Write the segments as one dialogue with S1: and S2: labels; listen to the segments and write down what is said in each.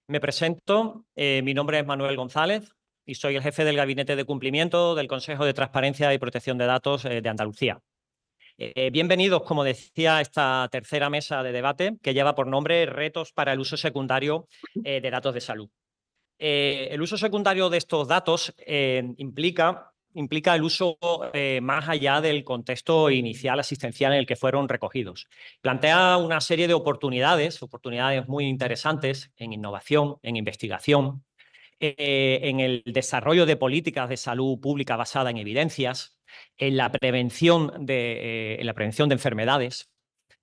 S1: Me presento, mi nombre es Manuel González y soy el jefe del Gabinete de Cumplimiento del Consejo de Transparencia y Protección de Datos de Andalucía. Bienvenidos, como decía, a esta tercera mesa de debate que lleva por nombre Retos para el uso secundario de datos de salud. El uso secundario de estos datos implica el uso más allá del contexto inicial asistencial en el que fueron recogidos. Plantea una serie de oportunidades muy interesantes en innovación, en investigación, en el desarrollo de políticas de salud pública basada en evidencias, en la prevención de enfermedades.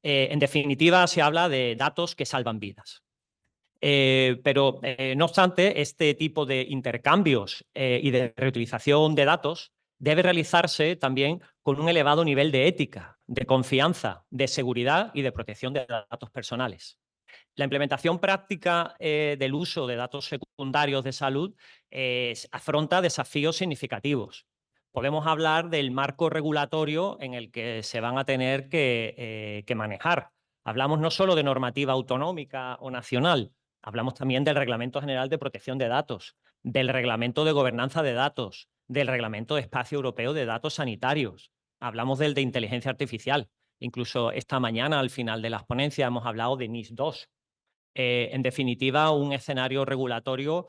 S1: En definitiva, se habla de datos que salvan vidas. Pero, no obstante, este tipo de intercambios y de reutilización de datos debe realizarse también con un elevado nivel de ética, de confianza, de seguridad y de protección de datos personales. La implementación práctica del uso de datos secundarios de salud afronta desafíos significativos. Podemos hablar del marco regulatorio en el que se van a tener que manejar. Hablamos no solo de normativa autonómica o nacional, hablamos también del Reglamento General de Protección de Datos, del Reglamento de Gobernanza de Datos, del Reglamento de Espacio Europeo de Datos Sanitarios. Hablamos del de Inteligencia Artificial. Incluso esta mañana, al final de las ponencias, hemos hablado de NIS2. En definitiva, un escenario regulatorio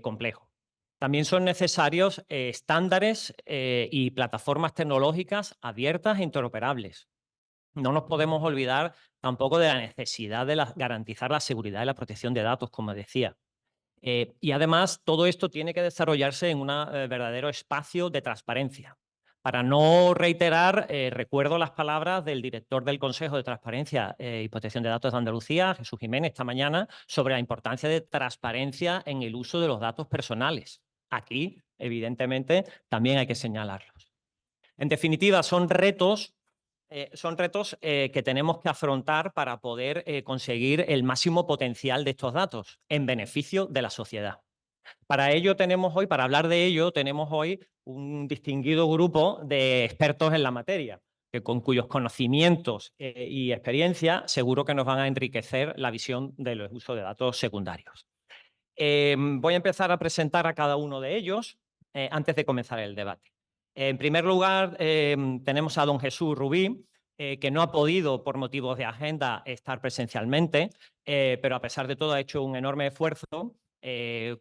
S1: complejo. También son necesarios estándares y plataformas tecnológicas abiertas e interoperables. No nos podemos olvidar tampoco de la necesidad de garantizar la seguridad y la protección de datos, como decía. Y además, todo esto tiene que desarrollarse en un verdadero espacio de transparencia. Para no reiterar, recuerdo las palabras del director del Consejo de Transparencia y Protección de Datos de Andalucía, Jesús Jiménez, esta mañana, sobre la importancia de transparencia en el uso de los datos personales. Aquí, evidentemente, también hay que señalarlos. En definitiva, son retos que tenemos que afrontar para poder conseguir el máximo potencial de estos datos en beneficio de la sociedad. Para hablar de ello, tenemos hoy un distinguido grupo de expertos en la materia, con cuyos conocimientos y experiencia seguro que nos van a enriquecer la visión del uso de datos secundarios. Voy a empezar a presentar a cada uno de ellos antes de comenzar el debate. En primer lugar, tenemos a don Jesús Rubí, que no ha podido, por motivos de agenda, estar presencialmente, pero a pesar de todo ha hecho un enorme esfuerzo,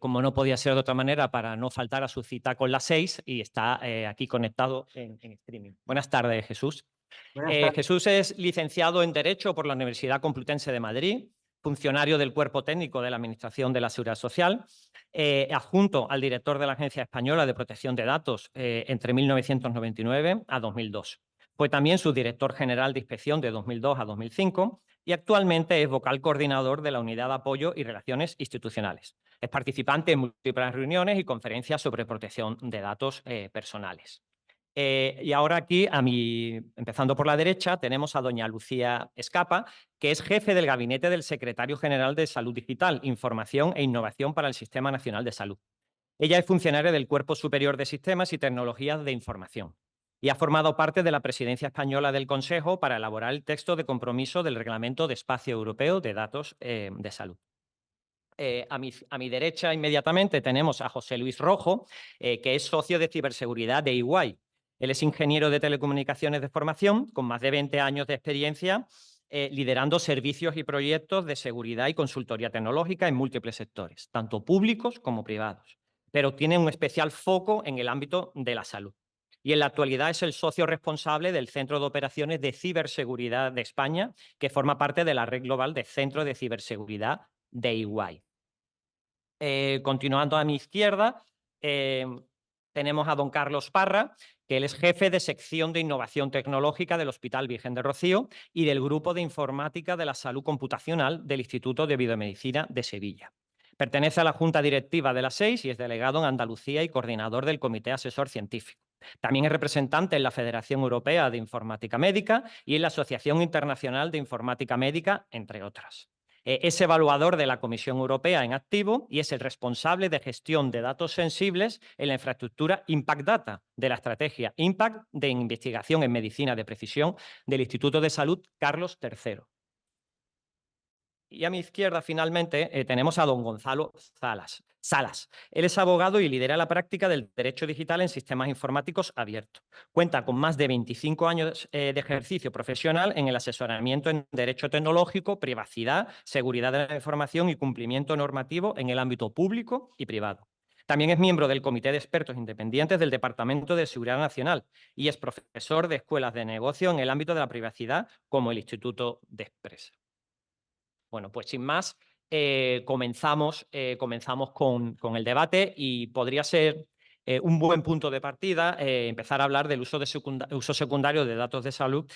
S1: como no podía ser de otra manera, para no faltar a su cita con las 6 y está aquí conectado en streaming. Buenas tardes, Jesús.
S2: Buenas tardes.
S1: Jesús es licenciado en Derecho por la Universidad Complutense de Madrid, funcionario del Cuerpo Técnico de la Administración de la Seguridad Social, adjunto al director de la Agencia Española de Protección de Datos entre 1999 a 2002. Fue también subdirector general de Inspección de 2002 a 2005 y actualmente es vocal coordinador de la Unidad de Apoyo y Relaciones Institucionales. Es participante en múltiples reuniones y conferencias sobre protección de datos personales. Y ahora aquí, empezando por la derecha, tenemos a doña Lucía Escapa, que es jefe del gabinete del secretario general de Salud Digital, Información e Innovación para el Sistema Nacional de Salud. Ella es funcionaria del Cuerpo Superior de Sistemas y Tecnologías de Información y ha formado parte de la presidencia española del Consejo para elaborar el texto de compromiso del Reglamento de Espacio Europeo de Datos de Salud. A mi derecha, inmediatamente, tenemos a José Luis Rojo, que es socio de ciberseguridad de EY. Él es ingeniero de telecomunicaciones de formación, con más de 20 años de experiencia, liderando servicios y proyectos de seguridad y consultoría tecnológica en múltiples sectores, tanto públicos como privados, pero tiene un especial foco en el ámbito de la salud. Y en la actualidad es el socio responsable del Centro de Operaciones de Ciberseguridad de España, que forma parte de la red global de Centros de Ciberseguridad de EY. Continuando a mi izquierda, tenemos a don Carlos Parra, que él es jefe de sección de innovación tecnológica del Hospital Virgen de Rocío y del Grupo de Informática de la Salud Computacional del Instituto de Biomedicina de Sevilla. Pertenece a la Junta Directiva de la SEIS y es delegado en Andalucía y coordinador del Comité Asesor Científico. También es representante en la Federación Europea de Informática Médica y en la Asociación Internacional de Informática Médica, entre otras. Es evaluador de la Comisión Europea en activo y es el responsable de gestión de datos sensibles en la infraestructura Impact Data de la estrategia Impact de investigación en medicina de precisión del Instituto de Salud Carlos III. Y a mi izquierda, finalmente, tenemos a don Gonzalo Salas. Él es abogado y lidera la práctica del derecho digital en sistemas informáticos abiertos. Cuenta con más de 25 años de ejercicio profesional en el asesoramiento en derecho tecnológico, privacidad, seguridad de la información y cumplimiento normativo en el ámbito público y privado. También es miembro del Comité de Expertos Independientes del Departamento de Seguridad Nacional y es profesor de escuelas de negocio en el ámbito de la privacidad, como el Instituto de Expresa. Bueno, pues sin más, comenzamos con el debate y podría ser un buen punto de partida empezar a hablar del uso secundario de datos de salud,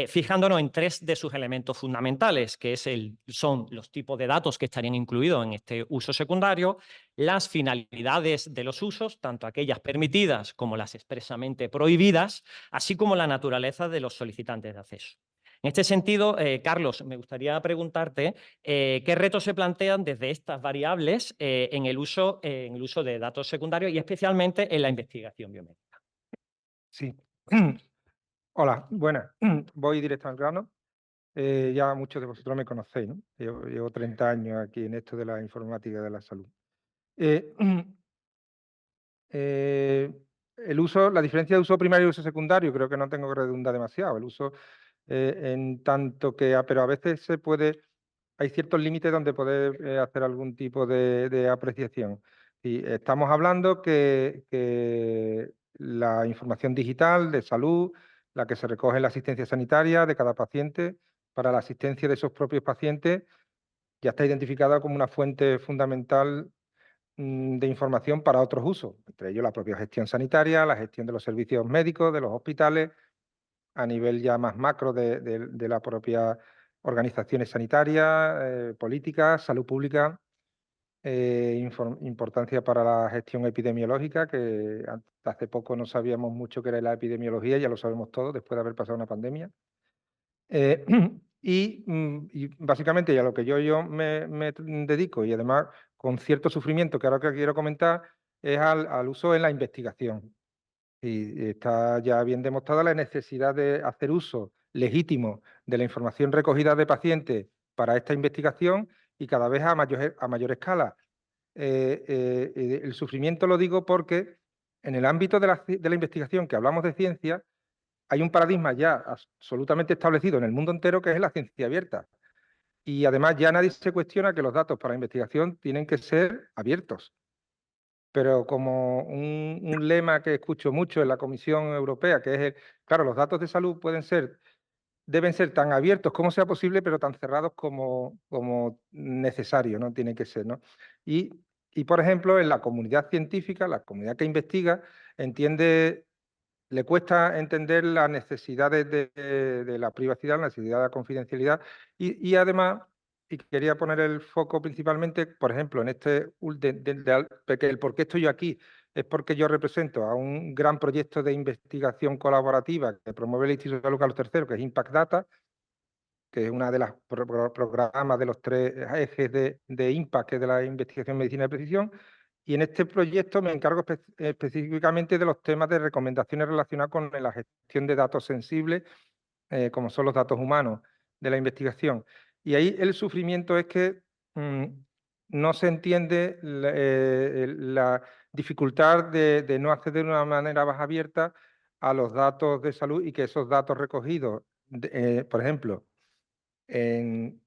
S1: fijándonos en tres de sus elementos fundamentales, que son los tipos de datos que estarían incluidos en este uso secundario, las finalidades de los usos, tanto aquellas permitidas como las expresamente prohibidas, así como la naturaleza de los solicitantes de acceso. En este sentido, Carlos, me gustaría preguntarte qué retos se plantean desde estas variables en el uso de datos secundarios y especialmente en la investigación biomédica.
S2: Sí. Hola, buenas. Voy directo al grano. Ya muchos de vosotros me conocéis, ¿no? Llevo 30 años aquí en esto de la informática de la salud. Eh, eh, la diferencia de uso primario y uso secundario, creo que no tengo que redundar demasiado. El uso en tanto que, pero a veces hay ciertos límites donde poder hacer algún tipo de apreciación. Y estamos hablando que la información digital de salud, la que se recoge en la asistencia sanitaria de cada paciente, para la asistencia de esos propios pacientes, ya está identificada como una fuente fundamental de información para otros usos, entre ellos la propia gestión sanitaria, la gestión de los servicios médicos, de los hospitales, a nivel ya más macro de las propias organizaciones sanitarias, políticas, salud pública, importancia para la gestión epidemiológica, que hasta hace poco no sabíamos mucho qué era la epidemiología, ya lo sabemos todo después de haber pasado una pandemia. Eh, y básicamente, y a lo que yo me dedico, y además con cierto sufrimiento que ahora que quiero comentar, es al uso en la investigación. Y está ya bien demostrada la necesidad de hacer uso legítimo de la información recogida de pacientes para esta investigación y cada vez a mayor escala. El sufrimiento lo digo porque en el ámbito de la investigación, que hablamos de ciencia, hay un paradigma ya absolutamente establecido en el mundo entero, que es la ciencia abierta. Y además ya nadie se cuestiona que los datos para la investigación tienen que ser abiertos. Pero como un lema que escucho mucho en la Comisión Europea, que es claro, los datos de salud deben ser tan abiertos como sea posible, pero tan cerrados como necesario, ¿no? Tiene que ser, ¿no? Y, por ejemplo, en la comunidad científica, la comunidad que investiga, le cuesta entender las necesidades de la privacidad, la necesidad de la confidencialidad y además, y quería poner el foco principalmente, por ejemplo, en porque el por qué estoy yo aquí es porque yo represento a un gran proyecto de investigación colaborativa que promueve el Instituto de Carlos III, que es Impact Data, que es una de las programas de los tres ejes de Impact, que es de la investigación en medicina de precisión. Y en este proyecto me encargo específicamente de los temas de recomendaciones relacionadas con la gestión de datos sensibles, como son los datos humanos de la investigación. Y ahí el sufrimiento es que no se entiende la dificultad de no acceder de una manera más abierta a los datos de salud y que esos datos recogidos, por ejemplo, en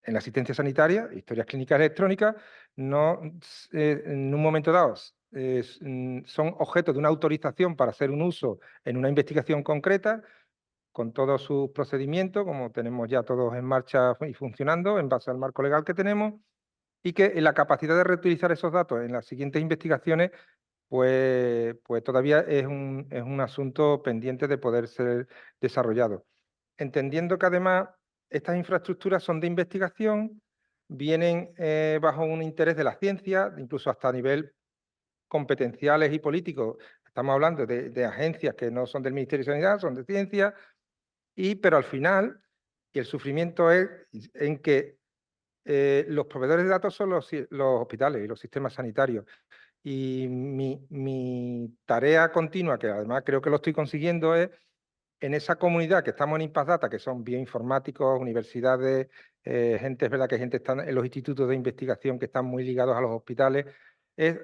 S2: la asistencia sanitaria, historias clínicas electrónicas, no, en un momento dado son objeto de una autorización para hacer un uso en una investigación concreta, con todos sus procedimientos, como tenemos ya todos en marcha y funcionando en base al marco legal que tenemos, y que en la capacidad de reutilizar esos datos en las siguientes investigaciones, pues todavía es un asunto pendiente de poder ser desarrollado. Entendiendo que además estas infraestructuras son de investigación, vienen bajo un interés de la ciencia, incluso hasta a nivel competenciales y políticos. Estamos hablando de agencias que no son del Ministerio de Sanidad, son de ciencia, pero al final, y el sufrimiento es en que los proveedores de datos son los hospitales y los sistemas sanitarios. Y mi tarea continua, que además creo que lo estoy consiguiendo, es en esa comunidad que estamos en Impact Data, que son bioinformáticos, universidades, gente, es verdad que gente está en los institutos de investigación que están muy ligados a los hospitales, es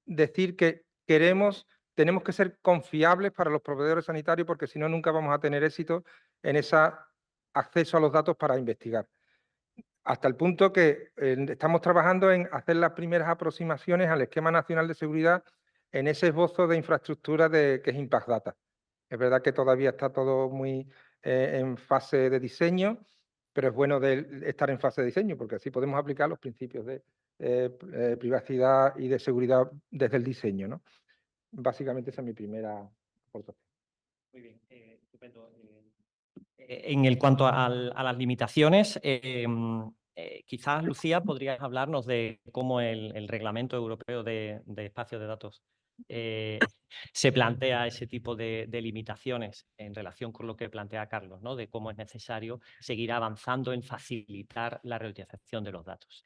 S2: decir que tenemos que ser confiables para los proveedores sanitarios, porque si no, nunca vamos a tener éxito en ese acceso a los datos para investigar. Hasta el punto que estamos trabajando en hacer las primeras aproximaciones al Esquema Nacional de Seguridad en ese esbozo de infraestructura que es Impact Data. Es verdad que todavía está todo muy en fase de diseño, pero es bueno estar en fase de diseño, porque así podemos aplicar los principios de privacidad y de seguridad desde el diseño, ¿no? Básicamente esa es mi primera aportación.
S1: Muy bien, estupendo. En cuanto a las limitaciones, quizás, Lucía, podrías hablarnos de cómo el Reglamento Europeo de Espacios de Datos se plantea ese tipo de limitaciones en relación con lo que plantea Carlos, ¿no? De cómo es necesario seguir avanzando en facilitar la reutilización de los datos.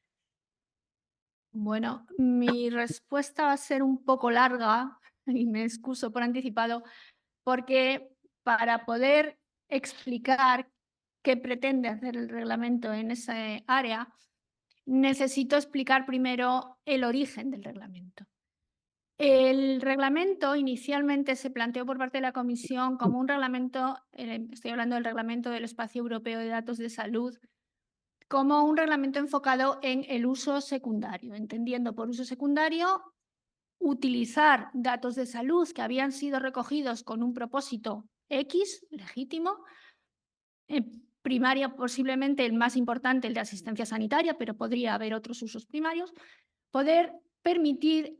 S3: Bueno, mi respuesta va a ser un poco larga y me excuso por anticipado, porque para poder explicar qué pretende hacer el reglamento en esa área, necesito explicar primero el origen del reglamento. El reglamento inicialmente se planteó por parte de la Comisión como un reglamento, estoy hablando del Reglamento del Espacio Europeo de Datos de Salud, como un reglamento enfocado en el uso secundario, entendiendo por uso secundario utilizar datos de salud que habían sido recogidos con un propósito X, legítimo, primaria posiblemente el más importante, el de asistencia sanitaria, pero podría haber otros usos primarios, poder permitir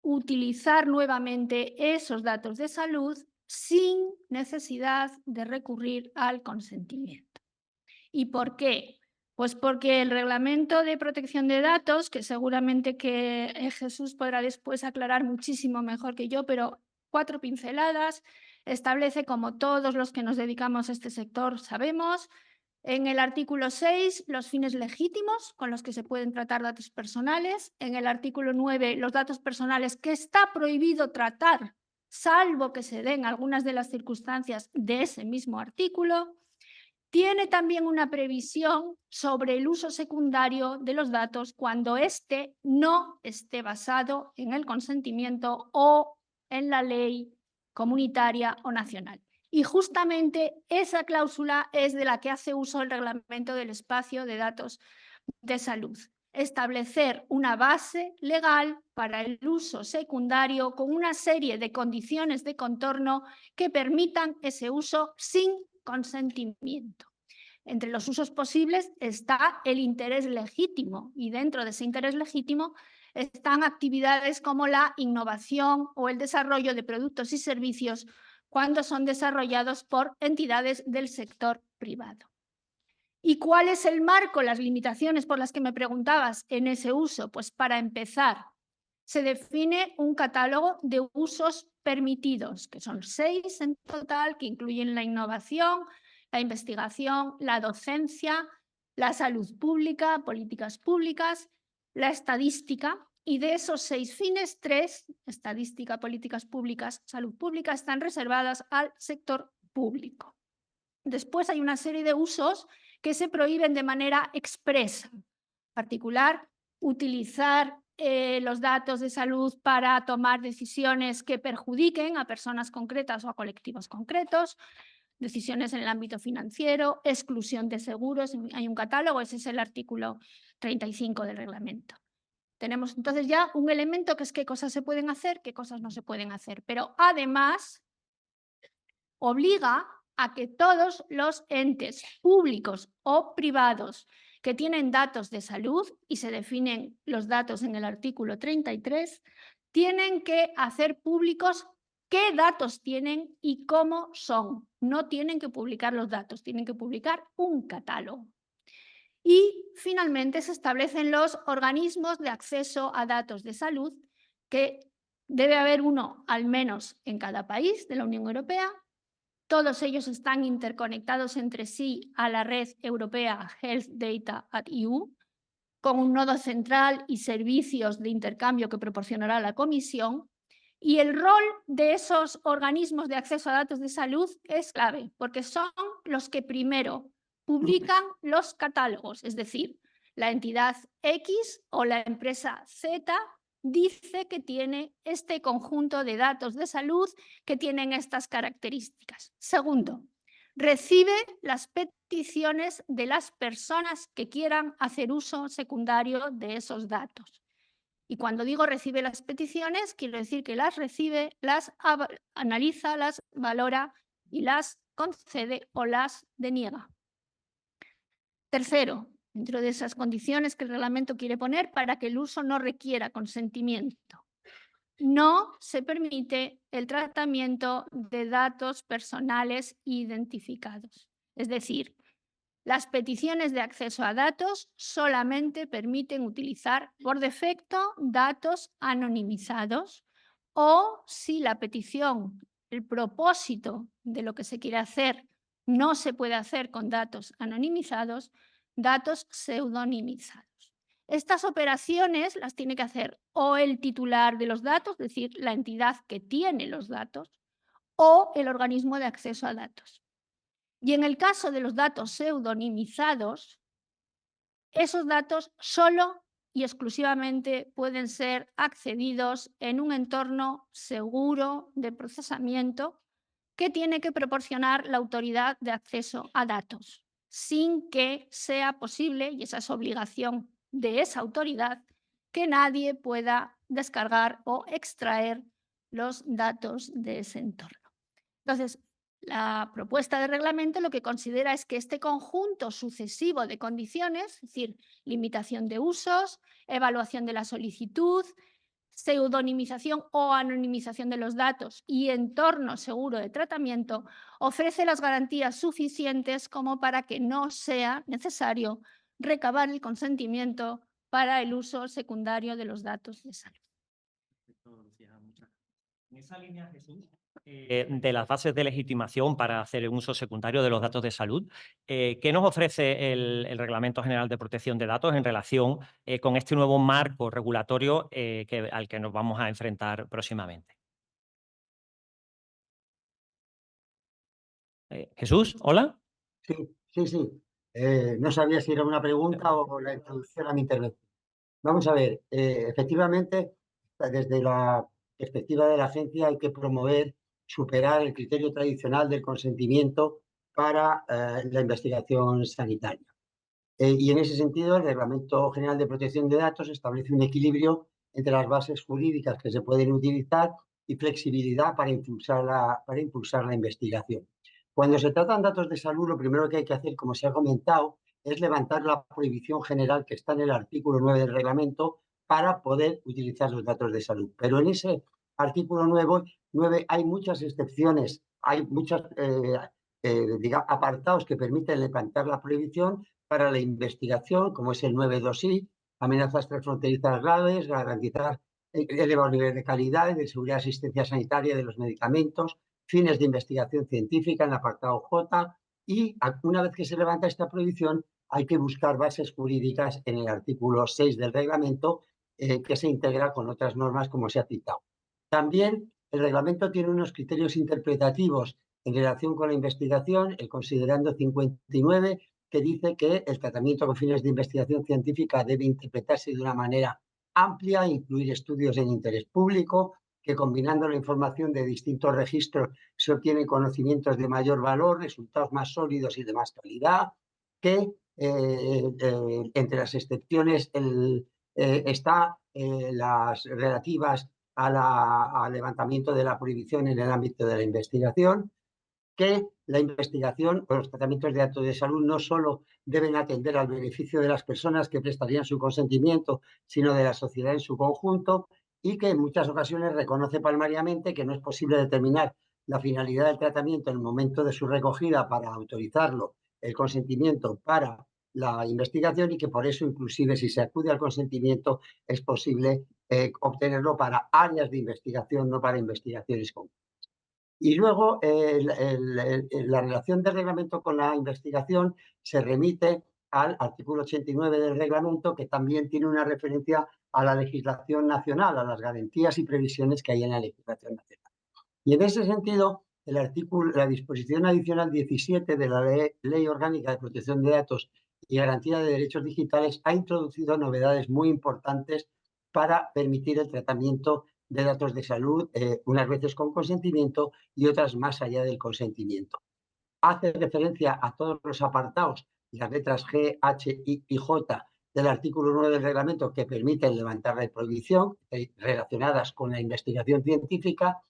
S3: utilizar nuevamente esos datos de salud sin necesidad de recurrir al consentimiento. ¿Y por qué? Pues porque el Reglamento de Protección de Datos, que seguramente que Jesús podrá después aclarar muchísimo mejor que yo, pero 4 pinceladas, establece, como todos los que nos dedicamos a este sector sabemos, en el artículo 6, los fines legítimos con los que se pueden tratar datos personales. En el artículo 9, los datos personales que está prohibido tratar, salvo que se den algunas de las circunstancias de ese mismo artículo. Tiene también una previsión sobre el uso secundario de los datos cuando éste no esté basado en el consentimiento o en la ley comunitaria o nacional. Y justamente esa cláusula es de la que hace uso el Reglamento del Espacio de Datos de Salud. Establecer una base legal para el uso secundario con una serie de condiciones de contorno que permitan ese uso sin consentimiento. Entre los usos posibles está el interés legítimo y dentro de ese interés legítimo están actividades como la innovación o el desarrollo de productos y servicios cuando son desarrollados por entidades del sector privado. ¿Y cuál es el marco, las limitaciones por las que me preguntabas en ese uso? Pues para empezar, se define un catálogo de usos permitidos, que son 6 en total, que incluyen la innovación, la investigación, la docencia, la salud pública, políticas públicas, la estadística, y de esos 6 fines, 3, estadística, políticas públicas, salud pública, están reservadas al sector público. Después hay una serie de usos que se prohíben de manera expresa, en particular, utilizar los datos de salud para tomar decisiones que perjudiquen a personas concretas o a colectivos concretos, decisiones en el ámbito financiero, exclusión de seguros, hay un catálogo, ese es el artículo 35 del reglamento. Tenemos entonces ya un elemento que es qué cosas se pueden hacer, qué cosas no se pueden hacer, pero además obliga a que todos los entes públicos o privados que tienen datos de salud, y se definen los datos en el artículo 33, tienen que hacer públicos qué datos tienen y cómo son. No tienen que publicar los datos, tienen que publicar un catálogo. Y finalmente se establecen los organismos de acceso a datos de salud, que debe haber uno al menos en cada país de la Unión Europea. Todos ellos están interconectados entre sí a la red europea Health Data at EU, con un nodo central y servicios de intercambio que proporcionará la Comisión. Y el rol de esos organismos de acceso a datos de salud es clave, porque son los que primero publican los catálogos, es decir, la entidad X o la empresa Z dice que tiene este conjunto de datos de salud que tienen estas características. Segundo, recibe las peticiones de las personas que quieran hacer uso secundario de esos datos. Y cuando digo recibe las peticiones, quiero decir que las recibe, las analiza, las valora y las concede o las deniega. Tercero, dentro de esas condiciones que el reglamento quiere poner para que el uso no requiera consentimiento, no se permite el tratamiento de datos personales identificados. Es decir, las peticiones de acceso a datos solamente permiten utilizar por defecto datos anonimizados o si la petición, el propósito de lo que se quiere hacer no se puede hacer con datos anonimizados, datos pseudonimizados. Estas operaciones las tiene que hacer o el titular de los datos, es decir, la entidad que tiene los datos, o el organismo de acceso a datos. Y en el caso de los datos pseudonimizados, esos datos solo y exclusivamente pueden ser accedidos en un entorno seguro de procesamiento que tiene que proporcionar la autoridad de acceso a datos, sin que sea posible, y esa es obligación de esa autoridad, que nadie pueda descargar o extraer los datos de ese entorno. Entonces, la propuesta de reglamento lo que considera es que este conjunto sucesivo de condiciones, es decir, limitación de usos, evaluación de la solicitud, pseudonimización o anonimización de los datos y entorno seguro de tratamiento, ofrece las garantías suficientes como para que no sea necesario recabar el consentimiento para el uso secundario de los datos de salud.
S1: En esa línea, Jesús, de las bases de legitimación para hacer un uso secundario de los datos de salud, ¿qué nos ofrece el Reglamento General de Protección de Datos en relación con este nuevo marco regulatorio al que nos vamos a enfrentar próximamente? Jesús, ¿hola?
S4: Sí. No sabía si era una pregunta o la introducción a mi intervención. Vamos a ver, efectivamente, desde la perspectiva de la agencia hay que promover, superar el criterio tradicional del consentimiento para la investigación sanitaria. Y en ese sentido, el Reglamento General de Protección de Datos establece un equilibrio entre las bases jurídicas que se pueden utilizar y flexibilidad para impulsar la investigación. Cuando se tratan datos de salud, lo primero que hay que hacer, como se ha comentado, es levantar la prohibición general que está en el artículo 9 del reglamento para poder utilizar los datos de salud. Pero en ese artículo 9 hay muchas excepciones, hay muchos apartados que permiten levantar la prohibición para la investigación, como es el 9.2i, amenazas transfronterizas graves, garantizar elevado nivel de calidad y de seguridad y asistencia sanitaria de los medicamentos, fines de investigación científica en el apartado J, y una vez que se levanta esta prohibición hay que buscar bases jurídicas en el artículo 6 del reglamento que se integra con otras normas como se ha citado. También el reglamento tiene unos criterios interpretativos en relación con la investigación, el considerando 59, que dice que el tratamiento con fines de investigación científica debe interpretarse de una manera amplia, incluir estudios en interés público, que combinando la información de distintos registros se obtienen conocimientos de mayor valor, resultados más sólidos y de más calidad, que entre las excepciones está las relativas al levantamiento de la prohibición en el ámbito de la investigación, que la investigación o los tratamientos de datos de salud no solo deben atender al beneficio de las personas que prestarían su consentimiento, sino de la sociedad en su conjunto, y que en muchas ocasiones reconoce palmariamente que no es posible determinar la finalidad del tratamiento en el momento de su recogida para autorizarlo, el consentimiento para la investigación, y que por eso inclusive si se acude al consentimiento es posible obtenerlo para áreas de investigación, no para investigaciones concretas. Y luego la relación del reglamento con la investigación se remite al artículo 89 del reglamento, que también tiene una referencia a la legislación nacional, a las garantías y previsiones que hay en la legislación nacional. Y en ese sentido, la disposición adicional 17 de la Ley Orgánica de Protección de Datos y Garantía de Derechos Digitales ha introducido novedades muy importantes para permitir el tratamiento de datos de salud, unas veces con consentimiento y otras más allá del consentimiento. Hace referencia a todos los apartados, las letras G, H, I y J del artículo 9 del reglamento, que permiten levantar la prohibición relacionadas con la investigación científica.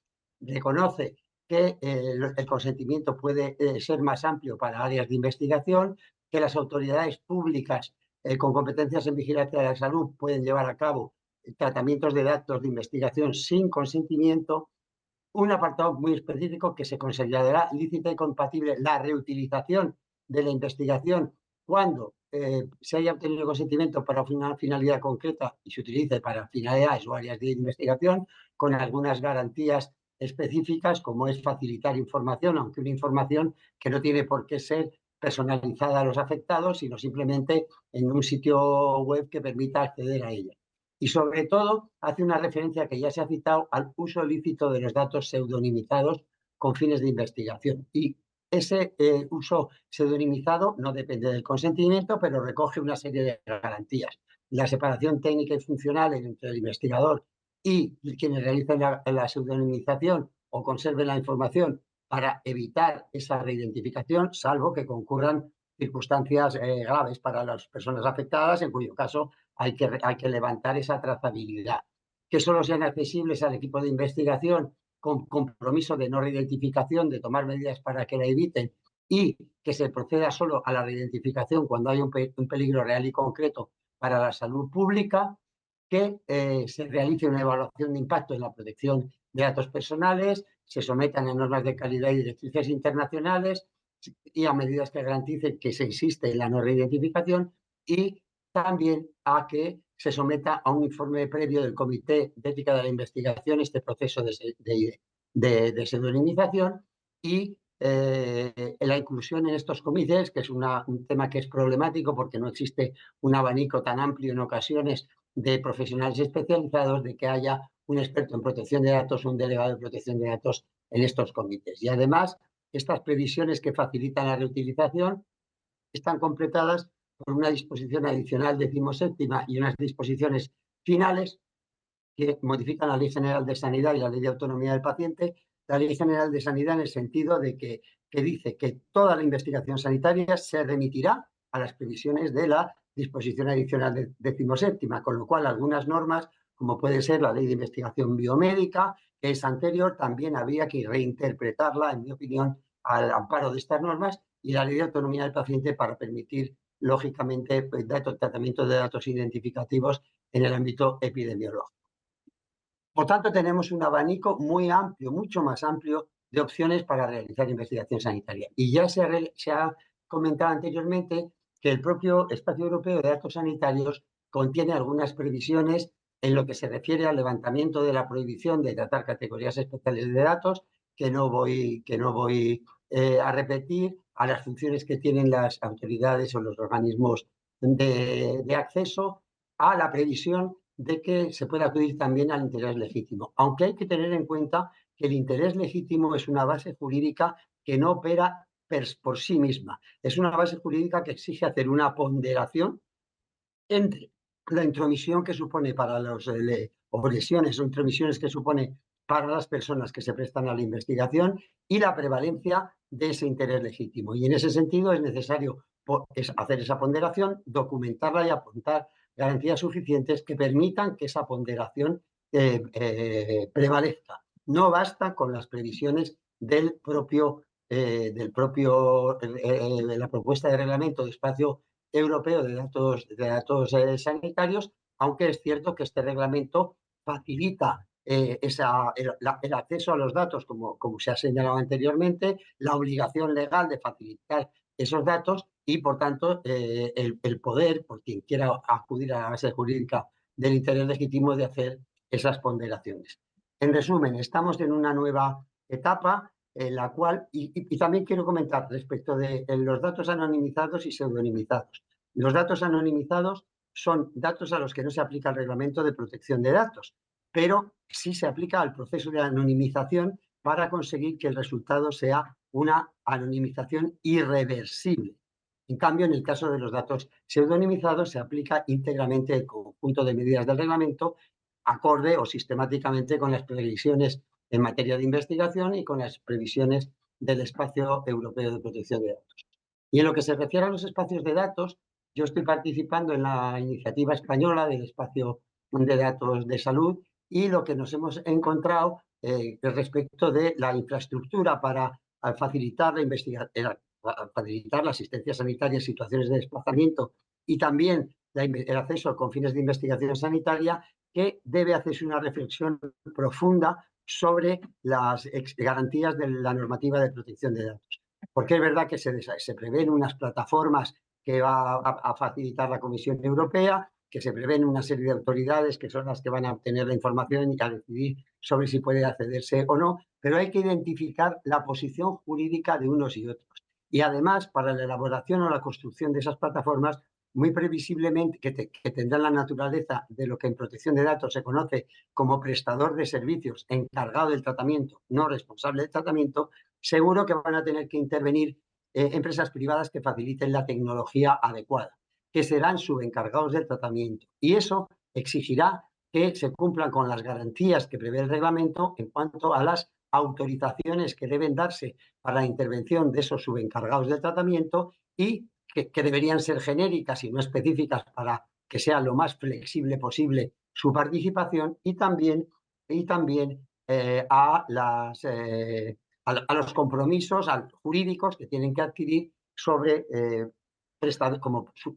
S4: Reconoce que el consentimiento puede ser más amplio para áreas de investigación, que las autoridades públicas con competencias en vigilancia de la salud pueden llevar a cabo tratamientos de datos de investigación sin consentimiento. Un apartado muy específico que se considerará lícita y compatible la reutilización de la investigación cuando se haya obtenido consentimiento para una finalidad concreta y se utilice para finalidades o áreas de investigación, con algunas garantías específicas, como es facilitar información, aunque una información que no tiene por qué ser personalizada a los afectados, sino simplemente en un sitio web que permita acceder a ella. Y sobre todo hace una referencia que ya se ha citado al uso ilícito de los datos pseudonimizados con fines de investigación. Y ese uso pseudonimizado no depende del consentimiento, pero recoge una serie de garantías. La separación técnica y funcional entre el investigador y quienes realicen la pseudonimización o conserven la información para evitar esa reidentificación, salvo que concurran circunstancias graves para las personas afectadas, en cuyo caso hay que levantar esa trazabilidad. Que solo sean accesibles al equipo de investigación con compromiso de no reidentificación, de tomar medidas para que la eviten, y que se proceda solo a la reidentificación cuando hay un peligro real y concreto para la salud pública. Que se realice una evaluación de impacto en la protección de datos personales, se sometan a normas de calidad y directrices internacionales y a medidas que garanticen que se insiste en la no reidentificación, y también a que se someta a un informe previo del Comité de Ética de la Investigación este proceso de pseudonimización, y la inclusión en estos comités, que es un tema que es problemático porque no existe un abanico tan amplio en ocasiones de profesionales especializados, de que haya un experto en protección de datos o un delegado de protección de datos en estos comités. Y además, estas previsiones que facilitan la reutilización están completadas por una disposición adicional 17ª y unas disposiciones finales que modifican la Ley General de Sanidad y la Ley de Autonomía del Paciente. La Ley General de Sanidad en el sentido de que dice que toda la investigación sanitaria se remitirá a las previsiones de la disposición adicional 17ª, con lo cual algunas normas, como puede ser la Ley de Investigación Biomédica, que es anterior, también habría que reinterpretarla, en mi opinión, al amparo de estas normas, y la Ley de Autonomía del Paciente para permitir, lógicamente, tratamiento de datos identificativos en el ámbito epidemiológico. Por tanto, tenemos un abanico muy amplio, mucho más amplio, de opciones para realizar investigación sanitaria. Y ya se ha comentado anteriormente que el propio Espacio Europeo de Datos Sanitarios contiene algunas previsiones en lo que se refiere al levantamiento de la prohibición de tratar categorías especiales de datos, que no voy a repetir, a las funciones que tienen las autoridades o los organismos de acceso, a la previsión de que se puede acudir también al interés legítimo. Aunque hay que tener en cuenta que el interés legítimo es una base jurídica que no opera por sí misma. Es una base jurídica que exige hacer una ponderación entre la intromisión que supone para los o lesiones o intromisiones que supone para las personas que se prestan a la investigación y la prevalencia de ese interés legítimo. Y en ese sentido es necesario hacer esa ponderación, documentarla y apuntar garantías suficientes que permitan que esa ponderación prevalezca. No basta con las previsiones de la propuesta de reglamento de espacio europeo de datos sanitarios, aunque es cierto que este reglamento facilita el acceso a los datos, como se ha señalado anteriormente, la obligación legal de facilitar esos datos y, por tanto, el poder, por quien quiera acudir a la base jurídica del interés legítimo, de hacer esas ponderaciones. En resumen, estamos en una nueva etapa en la cual, y también quiero comentar respecto de los datos anonimizados y pseudonimizados. Los datos anonimizados son datos a los que no se aplica el reglamento de protección de datos, pero sí se aplica al proceso de anonimización para conseguir que el resultado sea una anonimización irreversible. En cambio, en el caso de los datos pseudonimizados, se aplica íntegramente el conjunto de medidas del reglamento acorde o sistemáticamente con las previsiones en materia de investigación y con las previsiones del Espacio Europeo de Protección de Datos. Y en lo que se refiere a los espacios de datos, yo estoy participando en la iniciativa española del Espacio de Datos de Salud y lo que nos hemos encontrado respecto de la infraestructura para facilitar facilitar la asistencia sanitaria en situaciones de desplazamiento y también el acceso con fines de investigación sanitaria, que debe hacerse una reflexión profunda sobre las garantías de la normativa de protección de datos. Porque es verdad que se prevén unas plataformas que va a facilitar la Comisión Europea, que se prevén una serie de autoridades que son las que van a obtener la información y a decidir sobre si puede accederse o no, pero hay que identificar la posición jurídica de unos y otros. Y además, para la elaboración o la construcción de esas plataformas, muy previsiblemente, que tendrán la naturaleza de lo que en protección de datos se conoce como prestador de servicios encargado del tratamiento, no responsable del tratamiento, seguro que van a tener que intervenir empresas privadas que faciliten la tecnología adecuada, que serán subencargados del tratamiento. Y eso exigirá que se cumplan con las garantías que prevé el reglamento en cuanto a las autorizaciones que deben darse para la intervención de esos subencargados del tratamiento y que deberían ser genéricas y no específicas para que sea lo más flexible posible su participación y también a los compromisos jurídicos que tienen que adquirir sobre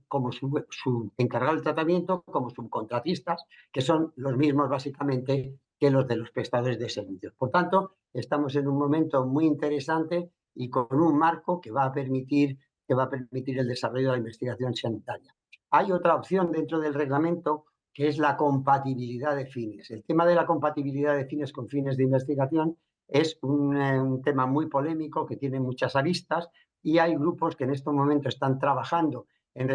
S4: como su encargado del tratamiento, como subcontratistas, que son los mismos básicamente que los de los prestadores de servicios. Por tanto, estamos en un momento muy interesante y con un marco que va a permitir el desarrollo de la investigación sanitaria. Hay otra opción dentro del reglamento que es la compatibilidad de fines. El tema de la compatibilidad de fines con fines de investigación es un tema muy polémico que tiene muchas aristas y hay grupos que en este momento están trabajando en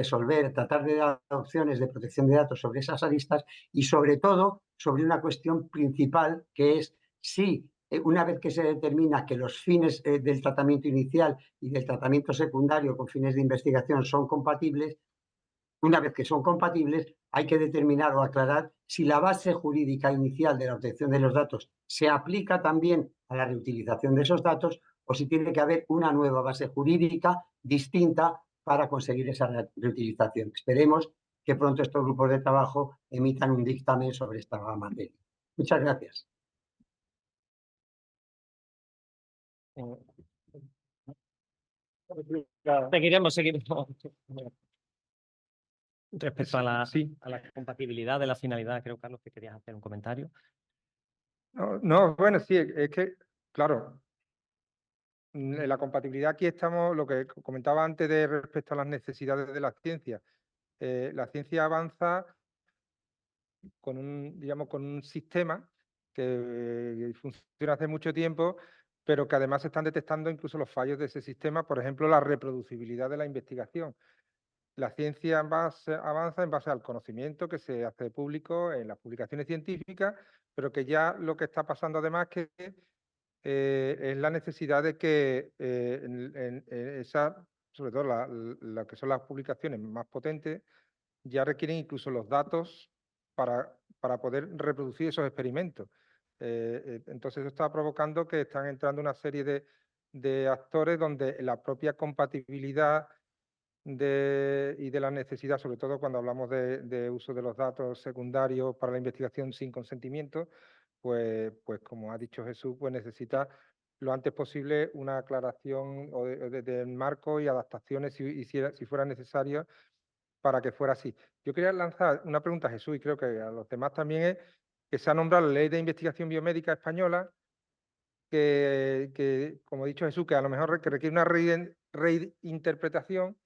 S4: tratar de dar opciones de protección de datos sobre esas aristas y sobre todo sobre una cuestión principal que es si una vez que se determina que los fines del tratamiento inicial y del tratamiento secundario con fines de investigación son compatibles, una vez que son compatibles, hay que determinar o aclarar si la base jurídica inicial de la obtención de los datos se aplica también a la reutilización de esos datos o si tiene que haber una nueva base jurídica distinta para conseguir esa reutilización. Esperemos que pronto estos grupos de trabajo emitan un dictamen sobre esta materia. Muchas gracias.
S1: Seguiremos. Respecto a
S2: Sí.
S1: la compatibilidad de la finalidad, creo, Carlos, que querías hacer un comentario.
S2: No, bueno, sí, es que, claro, en la compatibilidad aquí estamos, lo que comentaba antes de respecto a las necesidades de la ciencia. La ciencia avanza con un sistema que funciona hace mucho tiempo, pero que además se están detectando incluso los fallos de ese sistema, por ejemplo, la reproducibilidad de la investigación. La ciencia avanza en base al conocimiento que se hace público en las publicaciones científicas, pero que ya lo que está pasando además es que es la necesidad de que sobre todo lo que son las publicaciones más potentes, ya requieren incluso los datos para poder reproducir esos experimentos. Entonces eso está provocando que están entrando una serie de actores donde la propia compatibilidad y de la necesidad, sobre todo cuando hablamos de uso de los datos secundarios para la investigación sin consentimiento, pues como ha dicho Jesús, pues necesita lo antes posible una aclaración del marco y adaptaciones si fuera necesario para que fuera así. Yo quería lanzar una pregunta a Jesús y creo que a los demás también, es que se ha nombrado la Ley de Investigación Biomédica Española, que como ha dicho Jesús, que a lo mejor requiere una reinterpretación,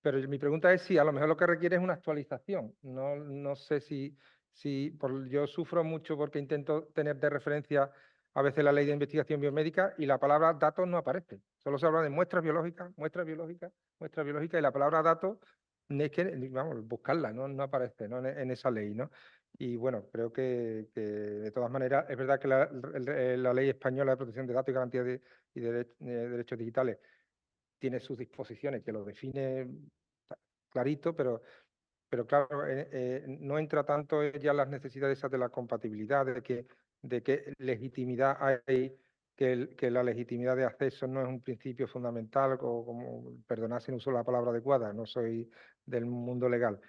S2: pero mi pregunta es si a lo mejor lo que requiere es una actualización. No sé yo sufro mucho porque intento tener de referencia a veces la Ley de Investigación Biomédica y la palabra datos no aparece. Solo se habla de muestras biológicas, y la palabra datos es que, vamos, buscarla, no aparece, ¿no? en esa ley, ¿no? Y bueno, creo que de todas maneras es verdad que la ley española de protección de datos y garantía de derechos digitales tiene sus disposiciones que lo define clarito, pero claro, no entra tanto ya las necesidades esas de la compatibilidad, de qué legitimidad hay, que la legitimidad de acceso no es un principio fundamental, o como, perdonad si no uso la palabra adecuada, no soy del mundo legal,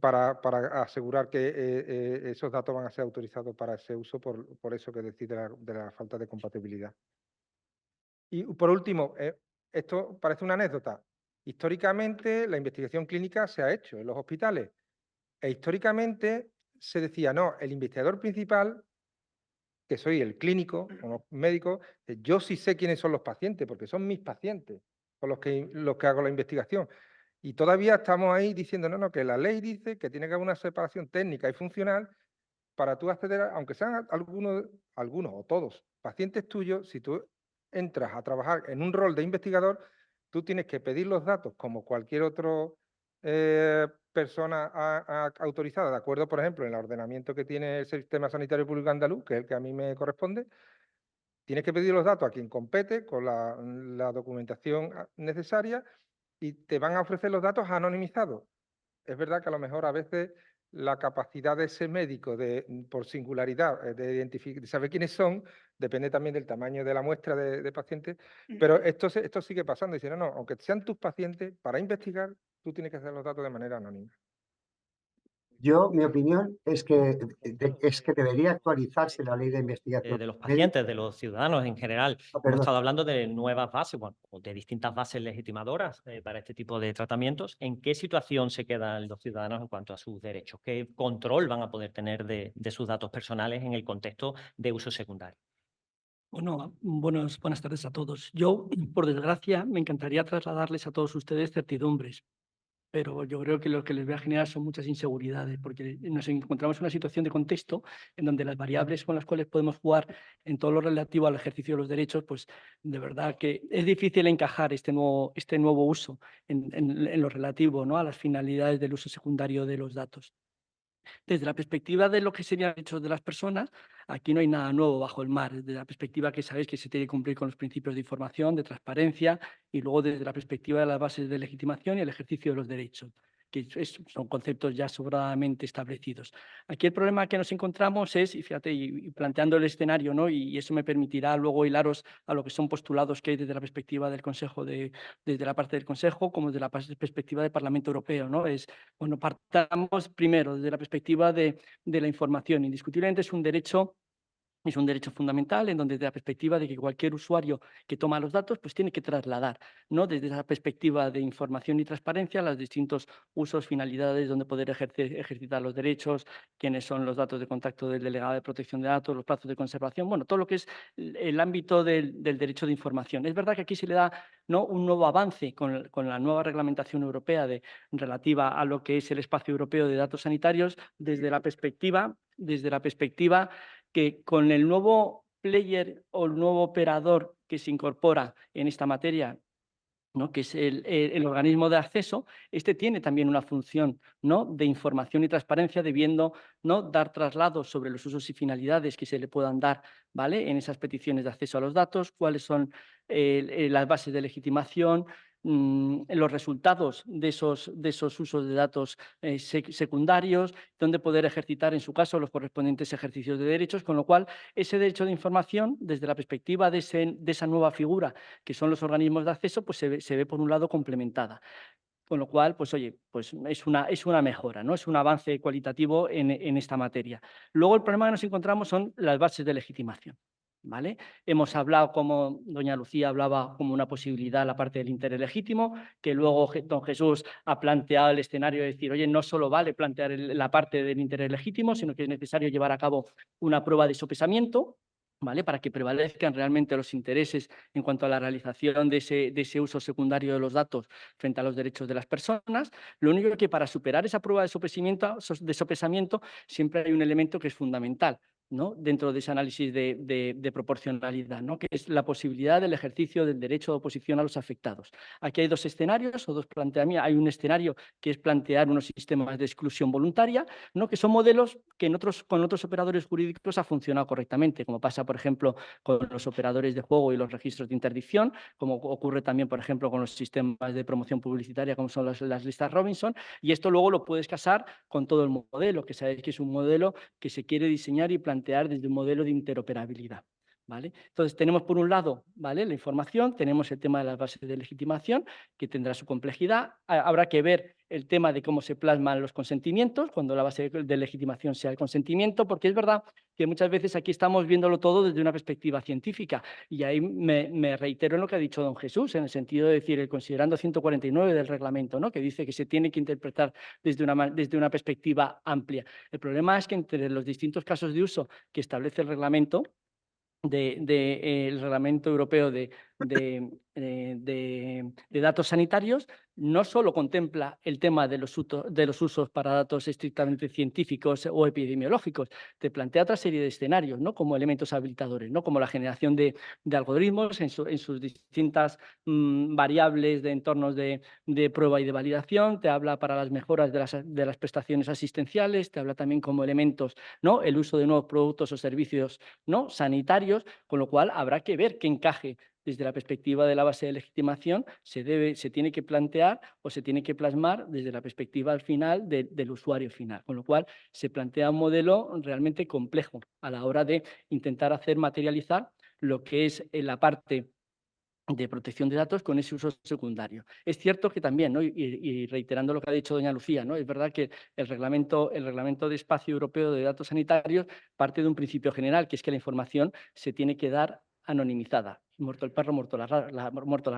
S2: para asegurar que esos datos van a ser autorizados para ese uso, por eso que decide de la falta de compatibilidad. Y por último, esto parece una anécdota. Históricamente, la investigación clínica se ha hecho en los hospitales. E históricamente se decía, no, el investigador principal, que soy el clínico o los médicos, yo sí sé quiénes son los pacientes, porque son mis pacientes con los que hago la investigación. Y todavía estamos ahí diciendo, no, que la ley dice que tiene que haber una separación técnica y funcional para tú acceder, aunque sean algunos o todos pacientes tuyos, si tú entras a trabajar en un rol de investigador, tú tienes que pedir los datos como cualquier otro persona autorizada, de acuerdo, por ejemplo, en el ordenamiento que tiene el Sistema Sanitario Público Andaluz, que es el que a mí me corresponde. Tienes que pedir los datos a quien compete con la documentación necesaria y te van a ofrecer los datos anonimizados. Es verdad que a lo mejor a veces la capacidad de ese médico por singularidad de saber quiénes son, depende también del tamaño de la muestra de pacientes, pero esto sigue pasando. Dicen, no, aunque sean tus pacientes, para investigar tú tienes que hacer los datos de manera anónima.
S4: Mi opinión es que debería actualizarse la ley de investigación
S1: De los
S4: médica.
S1: pacientes, de los ciudadanos en general. Hemos
S4: Perdón.
S1: estado hablando de nuevas bases, bueno, de distintas bases legitimadoras para este tipo de tratamientos. ¿En qué situación se quedan los ciudadanos en cuanto a sus derechos? ¿Qué control van a poder tener de sus datos personales en el contexto de uso secundario?
S5: Bueno, buenas tardes a todos. Yo, por desgracia, me encantaría trasladarles a todos ustedes certidumbres, pero yo creo que lo que les voy a generar son muchas inseguridades, porque nos encontramos en una situación de contexto en donde las variables con las cuales podemos jugar en todo lo relativo al ejercicio de los derechos, pues de verdad que es difícil encajar este nuevo uso en lo relativo, ¿no?, a las finalidades del uso secundario de los datos. Desde la perspectiva de lo que serían derechos de las personas, aquí no hay nada nuevo bajo el mar. Desde la perspectiva que sabéis que se tiene que cumplir con los principios de información, de transparencia, y luego desde la perspectiva de las bases de legitimación y el ejercicio de los derechos, que son conceptos ya sobradamente establecidos. Aquí el problema que nos encontramos es, y fíjate, y planteando el escenario, ¿no?, y eso me permitirá luego hilaros a lo que son postulados que hay desde la perspectiva del Consejo, desde la parte del Consejo, como desde la perspectiva del Parlamento Europeo, ¿no? Bueno, partamos primero desde la perspectiva de la información. Indiscutiblemente es un derecho fundamental, en donde desde la perspectiva de que cualquier usuario que toma los datos pues tiene que trasladar, ¿no?, desde esa perspectiva de información y transparencia, los distintos usos, finalidades, donde poder ejercitar los derechos, quiénes son los datos de contacto del delegado de protección de datos, los plazos de conservación, bueno, todo lo que es el ámbito del derecho de información. Es verdad que aquí se le da, ¿no?, un nuevo avance con la nueva reglamentación europea relativa a lo que es el espacio europeo de datos sanitarios, desde la perspectiva que con el nuevo player o el nuevo operador que se incorpora en esta materia, ¿no?, que es el organismo de acceso, este tiene también una función, ¿no?, de información y transparencia, debiendo, ¿no?, dar traslados sobre los usos y finalidades que se le puedan dar, ¿vale?, en esas peticiones de acceso a los datos, cuáles son las bases de legitimación, los resultados de esos usos de datos secundarios, donde poder ejercitar, en su caso, los correspondientes ejercicios de derechos, con lo cual ese derecho de información, desde la perspectiva de esa nueva figura que son los organismos de acceso, pues se ve por un lado complementada. Con lo cual, pues oye, pues es una mejora, ¿no? Es un avance cualitativo en esta materia. Luego el problema que nos encontramos son las bases de legitimación, ¿vale? Hemos hablado, como doña Lucía hablaba, como una posibilidad la parte del interés legítimo, que luego don Jesús ha planteado el escenario de decir, oye, no solo vale plantear la parte del interés legítimo, sino que es necesario llevar a cabo una prueba de sopesamiento, ¿vale?, para que prevalezcan realmente los intereses en cuanto a la realización de ese uso secundario de los datos frente a los derechos de las personas. Lo único que para superar esa prueba de sopesamiento siempre hay un elemento que es fundamental, ¿no? Dentro de ese análisis de proporcionalidad, ¿no? Que es la posibilidad del ejercicio del derecho de oposición a los afectados. Aquí hay dos escenarios o dos planteamientos. Hay un escenario que es plantear unos sistemas de exclusión voluntaria, ¿no? Que son modelos que con otros operadores jurídicos ha funcionado correctamente, como pasa, por ejemplo, con los operadores de juego y los registros de interdicción, como ocurre también, por ejemplo, con los sistemas de promoción publicitaria, como son las listas Robinson, y esto luego lo puedes casar con todo el modelo, que sabéis que es un modelo que se quiere diseñar y plantear desde un modelo de interoperabilidad. ¿Vale? Entonces, tenemos por un lado, ¿vale?, la información, tenemos el tema de las bases de legitimación, que tendrá su complejidad. Habrá que ver el tema de cómo se plasman los consentimientos, cuando la base de legitimación sea el consentimiento, porque es verdad que muchas veces aquí estamos viéndolo todo desde una perspectiva científica, y ahí me reitero en lo que ha dicho don Jesús, en el sentido de decir, el considerando 149 del reglamento, ¿no?, que dice que se tiene que interpretar desde una perspectiva amplia. El problema es que entre los distintos casos de uso que establece el reglamento, el Reglamento Europeo de Datos Sanitarios, no solo contempla el tema de los usos para datos estrictamente científicos o epidemiológicos, te plantea otra serie de escenarios, ¿no?, como elementos habilitadores, ¿no?, como la generación de algoritmos en sus distintas variables de entornos de prueba y de validación, te habla para las mejoras de las prestaciones asistenciales, te habla también como elementos, ¿no?, el uso de nuevos productos o servicios, ¿no?, sanitarios, con lo cual habrá que ver qué encaje desde la perspectiva de la base de legitimación se tiene que plantear o se tiene que plasmar desde la perspectiva al final del usuario final, con lo cual se plantea un modelo realmente complejo a la hora de intentar hacer materializar lo que es la parte de protección de datos con ese uso secundario. Es cierto que también, ¿no?, y reiterando lo que ha dicho doña Lucía, ¿no?, es verdad que el reglamento de Espacio Europeo de Datos Sanitarios parte de un principio general, que es que la información se tiene que dar anonimizada. Muerto el perro, muerto la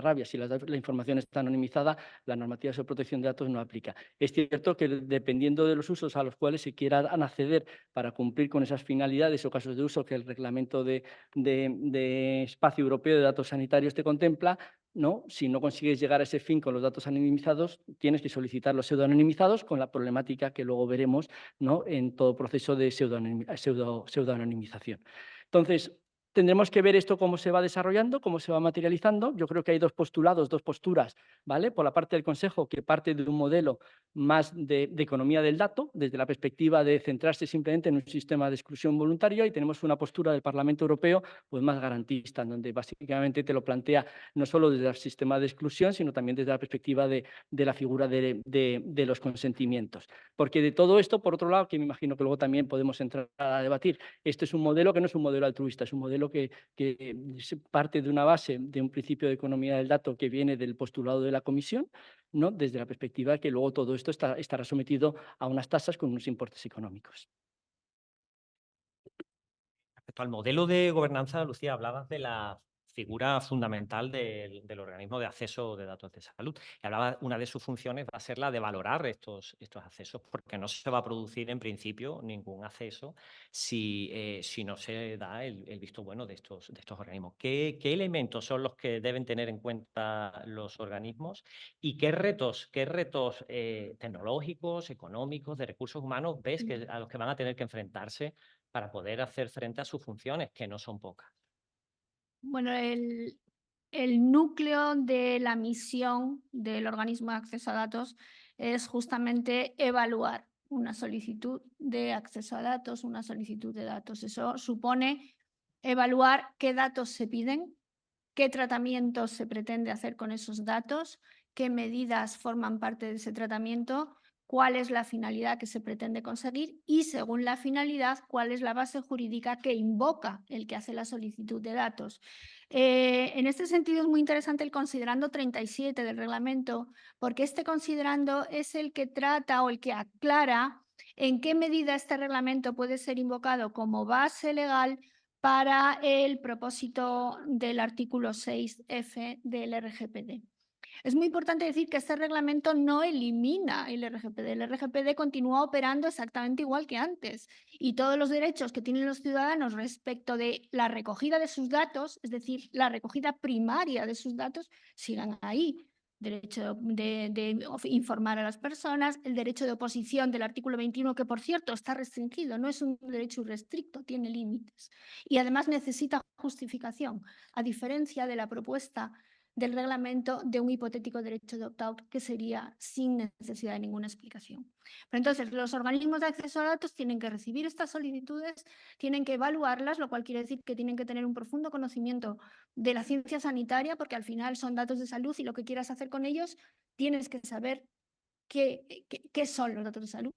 S5: rabia. Si la información está anonimizada, la normativa sobre protección de datos no aplica. Es cierto que dependiendo de los usos a los cuales se quieran acceder para cumplir con esas finalidades o casos de uso que el reglamento de Espacio Europeo de Datos Sanitarios te contempla, ¿no?, si no consigues llegar a ese fin con los datos anonimizados, tienes que solicitar los pseudoanonimizados, con la problemática que luego veremos, ¿no?, en todo proceso de pseudoanonimización. Entonces, tendremos que ver esto cómo se va desarrollando, cómo se va materializando. Yo creo que hay dos posturas, ¿vale? Por la parte del Consejo, que parte de un modelo más de economía del dato, desde la perspectiva de centrarse simplemente en un sistema de exclusión voluntaria, y tenemos una postura del Parlamento Europeo pues más garantista, en donde básicamente te lo plantea no solo desde el sistema de exclusión, sino también desde la perspectiva de la figura de los consentimientos. Porque de todo esto, por otro lado, que me imagino que luego también podemos entrar a debatir, este es un modelo que no es un modelo altruista, es un modelo que parte de una base, de un principio de economía del dato que viene del postulado de la Comisión, ¿no?, desde la perspectiva que luego todo esto estará sometido a unas tasas con unos importes económicos.
S1: Respecto al modelo de gobernanza, Lucía, hablabas de la figura fundamental del organismo de acceso de datos de salud. Y hablaba, una de sus funciones va a ser la de valorar estos accesos, porque no se va a producir en principio ningún acceso si no se da el visto bueno de estos organismos. ¿Qué elementos son los que deben tener en cuenta los organismos y qué retos tecnológicos, económicos, de recursos humanos ves a los que van a tener que enfrentarse para poder hacer frente a sus funciones, que no son pocas?
S3: Bueno, el núcleo de la misión del organismo de acceso a datos es justamente evaluar una solicitud de acceso a datos, una solicitud de datos. Eso supone evaluar qué datos se piden, qué tratamiento se pretende hacer con esos datos, qué medidas forman parte de ese tratamiento, cuál es la finalidad que se pretende conseguir y, según la finalidad, cuál es la base jurídica que invoca el que hace la solicitud de datos. En este sentido es muy interesante el considerando 37 del reglamento, porque este considerando es el que trata o el que aclara en qué medida este reglamento puede ser invocado como base legal para el propósito del artículo 6F del RGPD. Es muy importante decir que este reglamento no elimina el RGPD. El RGPD continúa operando exactamente igual que antes y todos los derechos que tienen los ciudadanos respecto de la recogida de sus datos, es decir, la recogida primaria de sus datos, sigan ahí. derecho de informar a las personas, el derecho de oposición del artículo 21, que por cierto está restringido, no es un derecho irrestricto, tiene límites y además necesita justificación, a diferencia de la propuesta del reglamento de un hipotético derecho de opt-out que sería sin necesidad de ninguna explicación. Pero entonces, los organismos de acceso a datos tienen que recibir estas solicitudes, tienen que evaluarlas, lo cual quiere decir que tienen que tener un profundo conocimiento de la ciencia sanitaria, porque al final son datos de salud y lo que quieras hacer con ellos, tienes que saber qué son los datos de salud.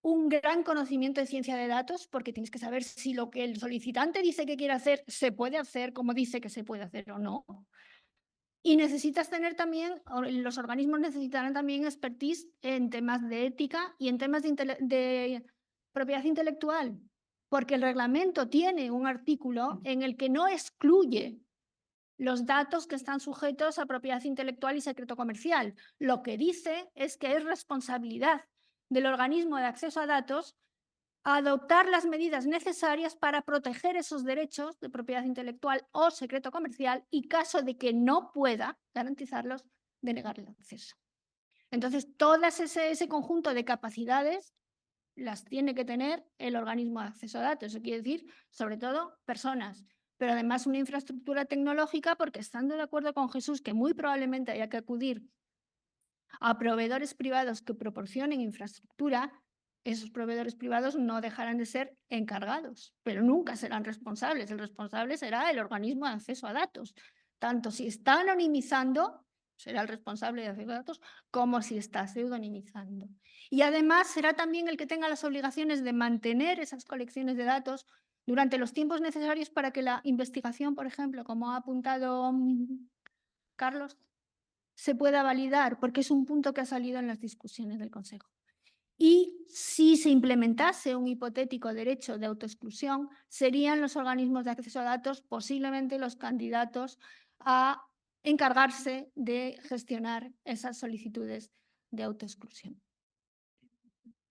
S3: Un gran conocimiento de ciencia de datos, porque tienes que saber si lo que el solicitante dice que quiere hacer se puede hacer como dice que se puede hacer o no. Y necesitas tener también, los organismos necesitarán también expertise en temas de ética y en temas de propiedad intelectual, porque el reglamento tiene un artículo en el que no excluye los datos que están sujetos a propiedad intelectual y secreto comercial. Lo que dice es que es responsabilidad del organismo de acceso a datos adoptar las medidas necesarias para proteger esos derechos de propiedad intelectual o secreto comercial y, caso de que no pueda garantizarlos, denegar el acceso. Entonces, todo ese conjunto de capacidades las tiene que tener el organismo de acceso a datos. Eso quiere decir, sobre todo, personas, pero además una infraestructura tecnológica, porque estando de acuerdo con Jesús que muy probablemente haya que acudir a proveedores privados que proporcionen infraestructura, esos proveedores privados no dejarán de ser encargados, pero nunca serán responsables. El responsable será el organismo de acceso a datos. Tanto si está anonimizando, será el responsable de acceso a datos, como si está pseudonimizando. Y además será también el que tenga las obligaciones de mantener esas colecciones de datos durante los tiempos necesarios para que la investigación, por ejemplo, como ha apuntado Carlos, se pueda validar, porque es un punto que ha salido en las discusiones del Consejo. Y si se implementase un hipotético derecho de autoexclusión, serían los organismos de acceso a datos posiblemente los candidatos a encargarse de gestionar esas solicitudes de autoexclusión.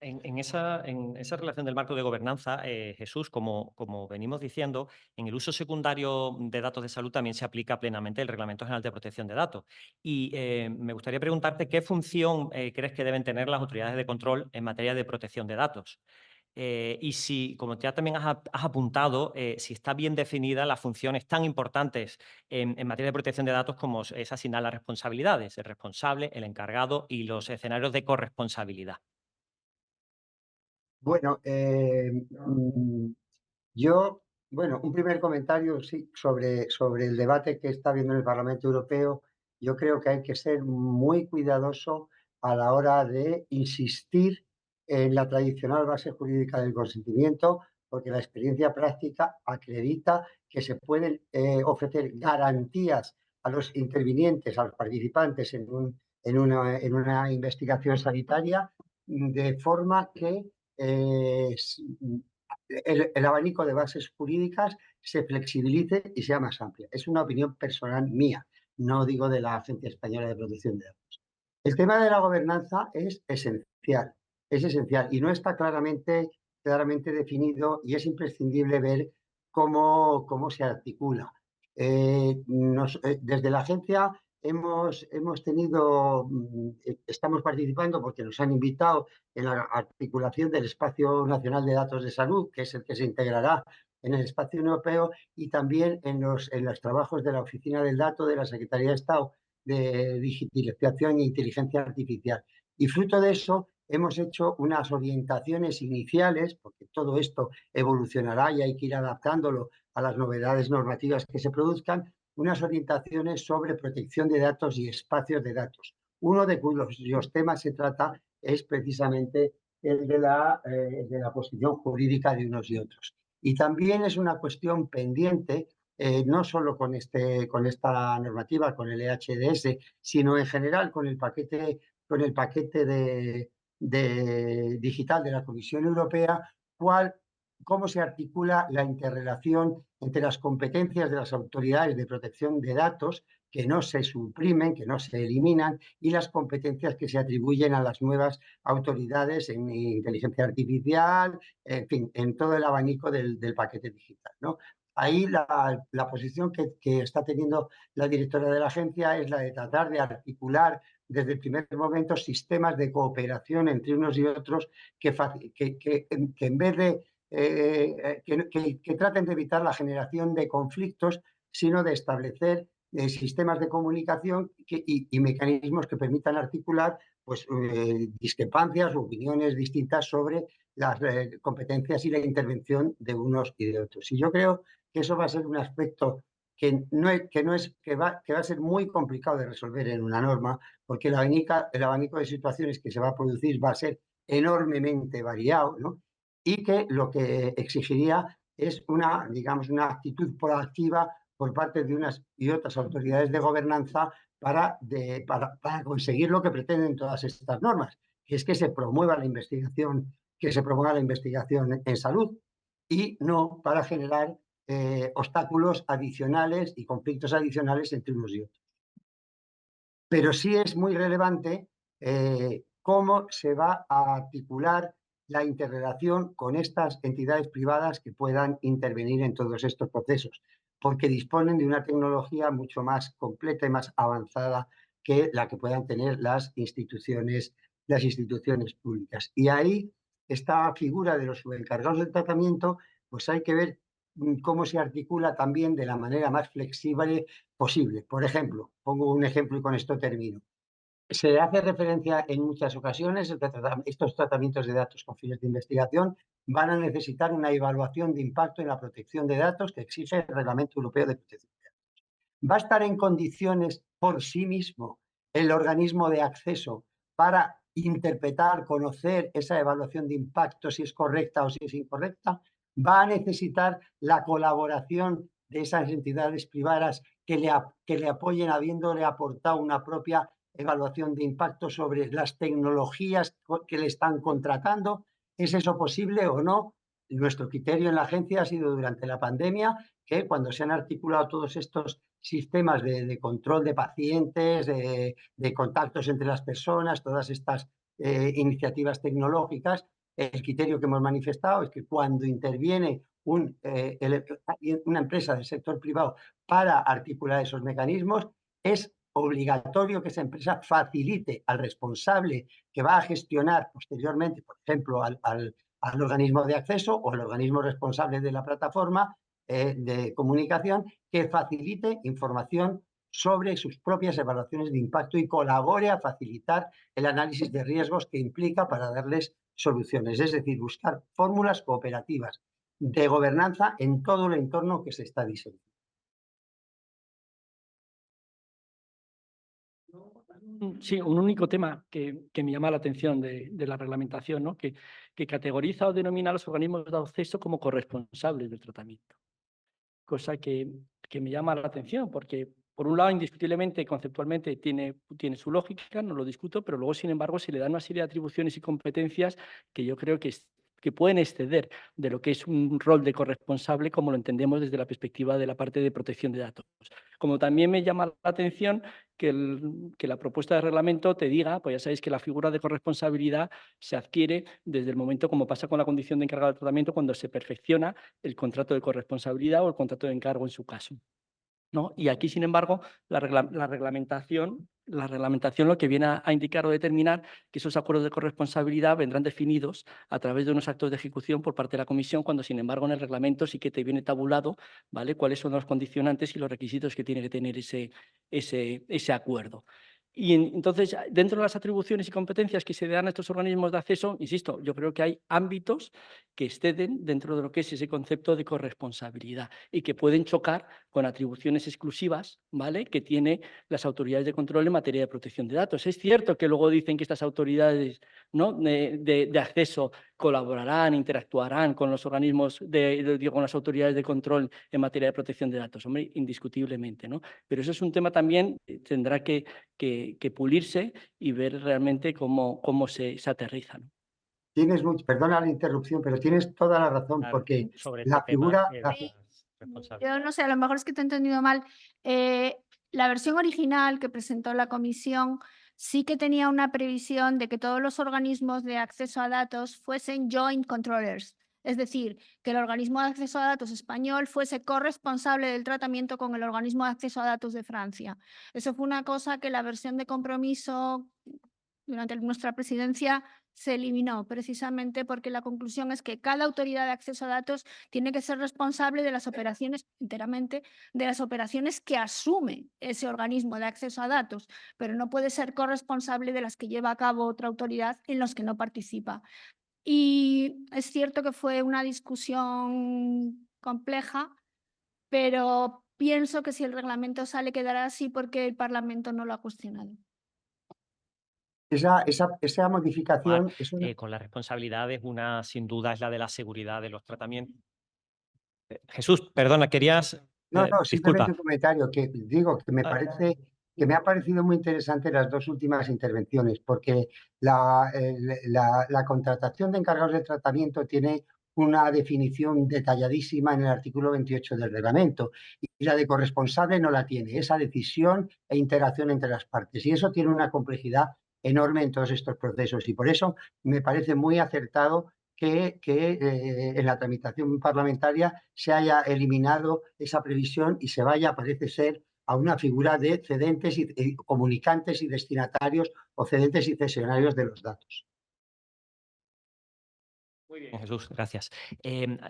S1: En esa relación del marco de gobernanza, Jesús, como venimos diciendo, en el uso secundario de datos de salud también se aplica plenamente el Reglamento General de Protección de Datos. Y me gustaría preguntarte qué función crees que deben tener las autoridades de control en materia de protección de datos. Y si, como ya también has apuntado, si está bien definida las funciones tan importantes en materia de protección de datos como es asignar las responsabilidades, el responsable, el encargado y los escenarios de corresponsabilidad.
S4: Bueno, un primer comentario sí, sobre el debate que está habiendo en el Parlamento Europeo. Yo creo que hay que ser muy cuidadoso a la hora de insistir en la tradicional base jurídica del consentimiento, porque la experiencia práctica acredita que se pueden ofrecer garantías a los intervinientes, a los participantes en una investigación sanitaria, de forma que el abanico de bases jurídicas se flexibilice y sea más amplia. Es una opinión personal mía, no digo de la Agencia Española de Protección de Datos. El tema de la gobernanza es esencial y no está claramente definido, y es imprescindible ver cómo se articula. Desde la agencia estamos participando porque nos han invitado en la articulación del Espacio Nacional de Datos de Salud, que es el que se integrará en el espacio europeo, y también en los trabajos de la Oficina del Dato de la Secretaría de Estado de Digitalización e Inteligencia Artificial. Y fruto de eso hemos hecho unas orientaciones iniciales, porque todo esto evolucionará y hay que ir adaptándolo a las novedades normativas que se produzcan, unas orientaciones sobre protección de datos y espacios de datos. Uno de cuyos temas se trata es precisamente el de la posición jurídica de unos y otros. Y también es una cuestión pendiente, no solo con esta normativa, con el EHDS, sino en general con el paquete digital de la Comisión Europea, cómo se articula la interrelación entre las competencias de las autoridades de protección de datos, que no se suprimen, que no se eliminan, y las competencias que se atribuyen a las nuevas autoridades en inteligencia artificial, en fin, en todo el abanico del paquete digital, ¿no? ahí la posición que está teniendo la directora de la agencia es la de tratar de articular desde el primer momento sistemas de cooperación entre unos y otros que en vez de que traten de evitar la generación de conflictos, sino de establecer sistemas de comunicación y mecanismos que permitan articular pues, discrepancias o opiniones distintas sobre las competencias y la intervención de unos y de otros. Y yo creo que eso va a ser un aspecto que va a ser muy complicado de resolver en una norma, porque el abanico de situaciones que se va a producir va a ser enormemente variado, ¿no? Y que lo que exigiría es digamos, una actitud proactiva por parte de unas y otras autoridades de gobernanza para conseguir lo que pretenden todas estas normas, que es que se promueva la investigación, en salud y no para generar obstáculos adicionales y conflictos adicionales entre unos y otros. Pero sí es muy relevante cómo se va a articular la interrelación con estas entidades privadas que puedan intervenir en todos estos procesos, porque disponen de una tecnología mucho más completa y más avanzada que la que puedan tener las instituciones públicas. Y ahí esta figura de los subencargados del tratamiento, pues hay que ver cómo se articula también de la manera más flexible posible. Por ejemplo, pongo un ejemplo y con esto termino. Se hace referencia en muchas ocasiones que estos tratamientos de datos con fines de investigación van a necesitar una evaluación de impacto en la protección de datos que exige el Reglamento Europeo de Protección de Datos. ¿Va a estar en condiciones por sí mismo el organismo de acceso para interpretar, conocer esa evaluación de impacto, si es correcta o si es incorrecta? ¿Va a necesitar la colaboración de esas entidades privadas que le apoyen, habiéndole aportado una propia evaluación de impacto sobre las tecnologías que le están contratando? ¿Es eso posible o no? Nuestro criterio en la agencia ha sido durante la pandemia que cuando se han articulado todos estos sistemas de control de pacientes, de contactos entre las personas, todas estas iniciativas tecnológicas, el criterio que hemos manifestado es que cuando interviene una empresa del sector privado para articular esos mecanismos, es obligatorio que esa empresa facilite al responsable que va a gestionar posteriormente, por ejemplo, al organismo de acceso o al organismo responsable de la plataforma de comunicación, que facilite información sobre sus propias evaluaciones de impacto y colabore a facilitar el análisis de riesgos que implica para darles soluciones. Es decir, buscar fórmulas cooperativas de gobernanza en todo el entorno que se está diseñando.
S5: Sí, un único tema que me llama la atención de la reglamentación, ¿no? que categoriza o denomina a los organismos de acceso como corresponsables del tratamiento. Cosa que me llama la atención, porque por un lado, indiscutiblemente, conceptualmente tiene su lógica, no lo discuto, pero luego, sin embargo, se le dan una serie de atribuciones y competencias que yo creo que pueden exceder de lo que es un rol de corresponsable, como lo entendemos desde la perspectiva de la parte de protección de datos. Como también me llama la atención que la propuesta de reglamento te diga, pues ya sabéis que la figura de corresponsabilidad se adquiere desde el momento, como pasa con la condición de encargado de tratamiento, cuando se perfecciona el contrato de corresponsabilidad o el contrato de encargo en su caso, ¿no? Y aquí, sin embargo, la reglamentación lo que viene a indicar o determinar que esos acuerdos de corresponsabilidad vendrán definidos a través de unos actos de ejecución por parte de la Comisión, cuando, sin embargo, en el reglamento sí que te viene tabulado, ¿vale?, cuáles son los condicionantes y los requisitos que tiene que tener ese acuerdo. Y entonces, dentro de las atribuciones y competencias que se dan a estos organismos de acceso, insisto, yo creo que hay ámbitos que exceden dentro de lo que es ese concepto de corresponsabilidad y que pueden chocar con atribuciones exclusivas, ¿vale?, que tienen las autoridades de control en materia de protección de datos. Es cierto que luego dicen que estas autoridades, ¿no?, de acceso colaborarán, interactuarán con los organismos, con las autoridades de control en materia de protección de datos. Hombre, indiscutiblemente, ¿no? Pero eso es un tema también que tendrá que pulirse y ver realmente cómo se aterriza, ¿no?
S4: Perdona la interrupción, pero tienes toda la razón,
S1: Claro,
S4: porque
S1: sobre
S4: la
S1: este tema,
S4: figura...
S3: Yo no sé, a lo mejor es que te he entendido mal. La versión original que presentó la comisión sí que tenía una previsión de que todos los organismos de acceso a datos fuesen joint controllers. Es decir, que el organismo de acceso a datos español fuese corresponsable del tratamiento con el organismo de acceso a datos de Francia. Eso fue una cosa que la versión de compromiso durante nuestra presidencia se eliminó, precisamente porque la conclusión es que cada autoridad de acceso a datos tiene que ser responsable de las operaciones, enteramente, de las operaciones que asume ese organismo de acceso a datos, pero no puede ser corresponsable de las que lleva a cabo otra autoridad en los que no participa. Y es cierto que fue una discusión compleja, pero pienso que si el reglamento sale quedará así porque el Parlamento no lo ha cuestionado.
S4: Esa modificación es una...
S1: Con las responsabilidades, una sin duda es la de la seguridad de los tratamientos. Jesús, perdona, querías...
S4: No,
S1: disculpa.
S4: simplemente un comentario que digo que me parece que me ha parecido muy interesante las dos últimas intervenciones, porque la contratación de encargados de tratamiento tiene una definición detalladísima en el artículo 28 del reglamento y la de corresponsable no la tiene, esa decisión e interacción entre las partes. Y eso tiene una complejidad enorme en todos estos procesos y por eso me parece muy acertado que en la tramitación parlamentaria se haya eliminado esa previsión y se vaya, parece ser, a una figura de cedentes y comunicantes y destinatarios o cedentes y cesionarios de los datos.
S1: Muy bien, Jesús, gracias.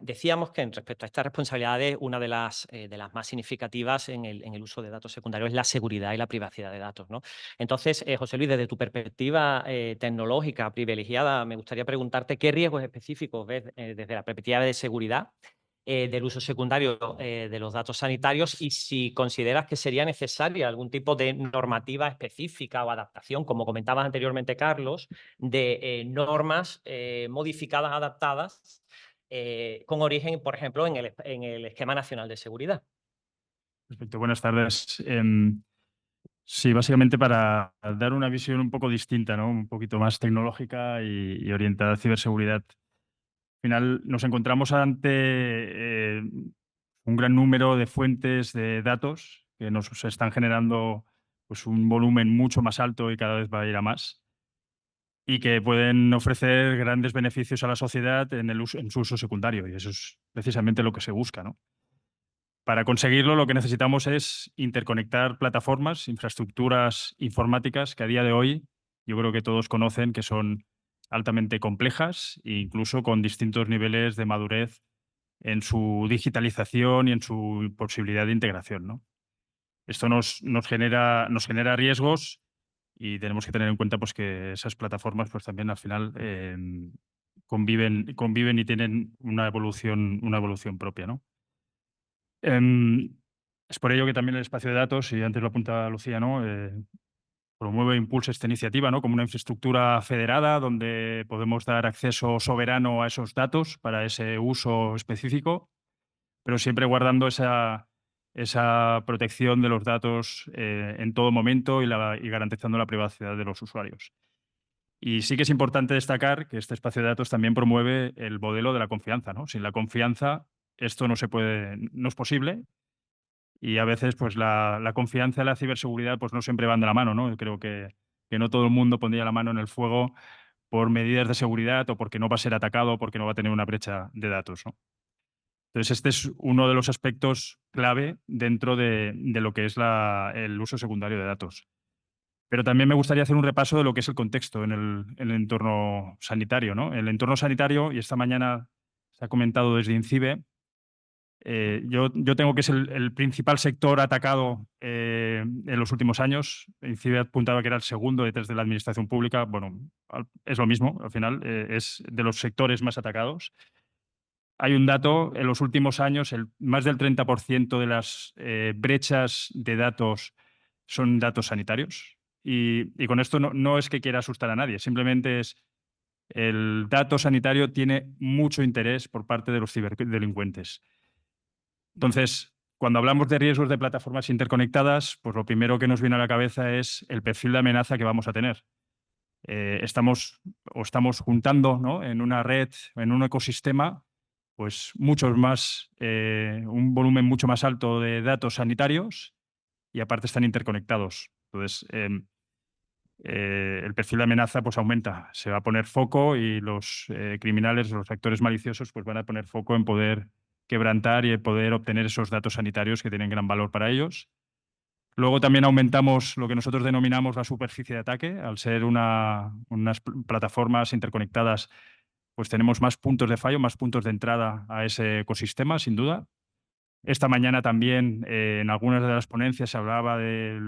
S1: Decíamos que respecto a estas responsabilidades, una de las más significativas en el uso de datos secundarios es la seguridad y la privacidad de datos, ¿no? Entonces, José Luis, desde tu perspectiva tecnológica privilegiada, me gustaría preguntarte qué riesgos específicos ves desde la perspectiva de seguridad del uso secundario de los datos sanitarios y si consideras que sería necesaria algún tipo de normativa específica o adaptación, como comentabas anteriormente, Carlos, de normas modificadas, adaptadas, con origen, por ejemplo, en el Esquema Nacional de Seguridad.
S6: Perfecto, buenas tardes. Sí, básicamente para dar una visión un poco distinta, ¿no? Un poquito más tecnológica y orientada a ciberseguridad. Al final nos encontramos ante un gran número de fuentes de datos que nos están generando pues, un volumen mucho más alto y cada vez va a ir a más y que pueden ofrecer grandes beneficios a la sociedad en su uso secundario y eso es precisamente lo que se busca, ¿no? Para conseguirlo, lo que necesitamos es interconectar plataformas, infraestructuras informáticas que a día de hoy yo creo que todos conocen que son altamente complejas e incluso con distintos niveles de madurez en su digitalización y en su posibilidad de integración, ¿no? Esto nos genera riesgos y tenemos que tener en cuenta pues, que esas plataformas pues, también al final conviven y tienen una evolución propia, ¿no? Es por ello que también el espacio de datos, y antes lo apuntaba Lucía, ¿no? Promueve e impulsa esta iniciativa, ¿no? Como una infraestructura federada donde podemos dar acceso soberano a esos datos para ese uso específico, pero siempre guardando esa protección de los datos en todo momento y garantizando la privacidad de los usuarios. Y sí que es importante destacar que este espacio de datos también promueve el modelo de la confianza, ¿no? Sin la confianza esto no es posible. Y a veces pues la confianza y la ciberseguridad pues no siempre van de la mano, ¿no? Yo creo que no todo el mundo pondría la mano en el fuego por medidas de seguridad o porque no va a ser atacado o porque no va a tener una brecha de datos, ¿no? Entonces este es uno de los aspectos clave dentro de lo que es el uso secundario de datos. Pero también me gustaría hacer un repaso de lo que es el contexto en el entorno sanitario, ¿no? El entorno sanitario, y esta mañana se ha comentado desde INCIBE, yo tengo que es el principal sector atacado en los últimos años. INCIBE apuntaba que era el segundo detrás de la administración pública. Bueno, es lo mismo, al final, es de los sectores más atacados. Hay un dato, en los últimos años, más del 30% de las brechas de datos son datos sanitarios. Y con esto no es que quiera asustar a nadie, simplemente es el dato sanitario tiene mucho interés por parte de los ciberdelincuentes. Entonces, cuando hablamos de riesgos de plataformas interconectadas, pues lo primero que nos viene a la cabeza es el perfil de amenaza que vamos a tener. Estamos juntando, ¿no? En una red, en un ecosistema, pues un volumen mucho más alto de datos sanitarios y aparte están interconectados. Entonces, el perfil de amenaza pues aumenta. Se va a poner foco y los criminales, los actores maliciosos, pues van a poner foco en poder quebrantar y en poder obtener esos datos sanitarios que tienen gran valor para ellos. Luego también aumentamos lo que nosotros denominamos la superficie de ataque. Al ser unas plataformas interconectadas, pues tenemos más puntos de fallo, más puntos de entrada a ese ecosistema, sin duda. Esta mañana también en algunas de las ponencias se hablaba de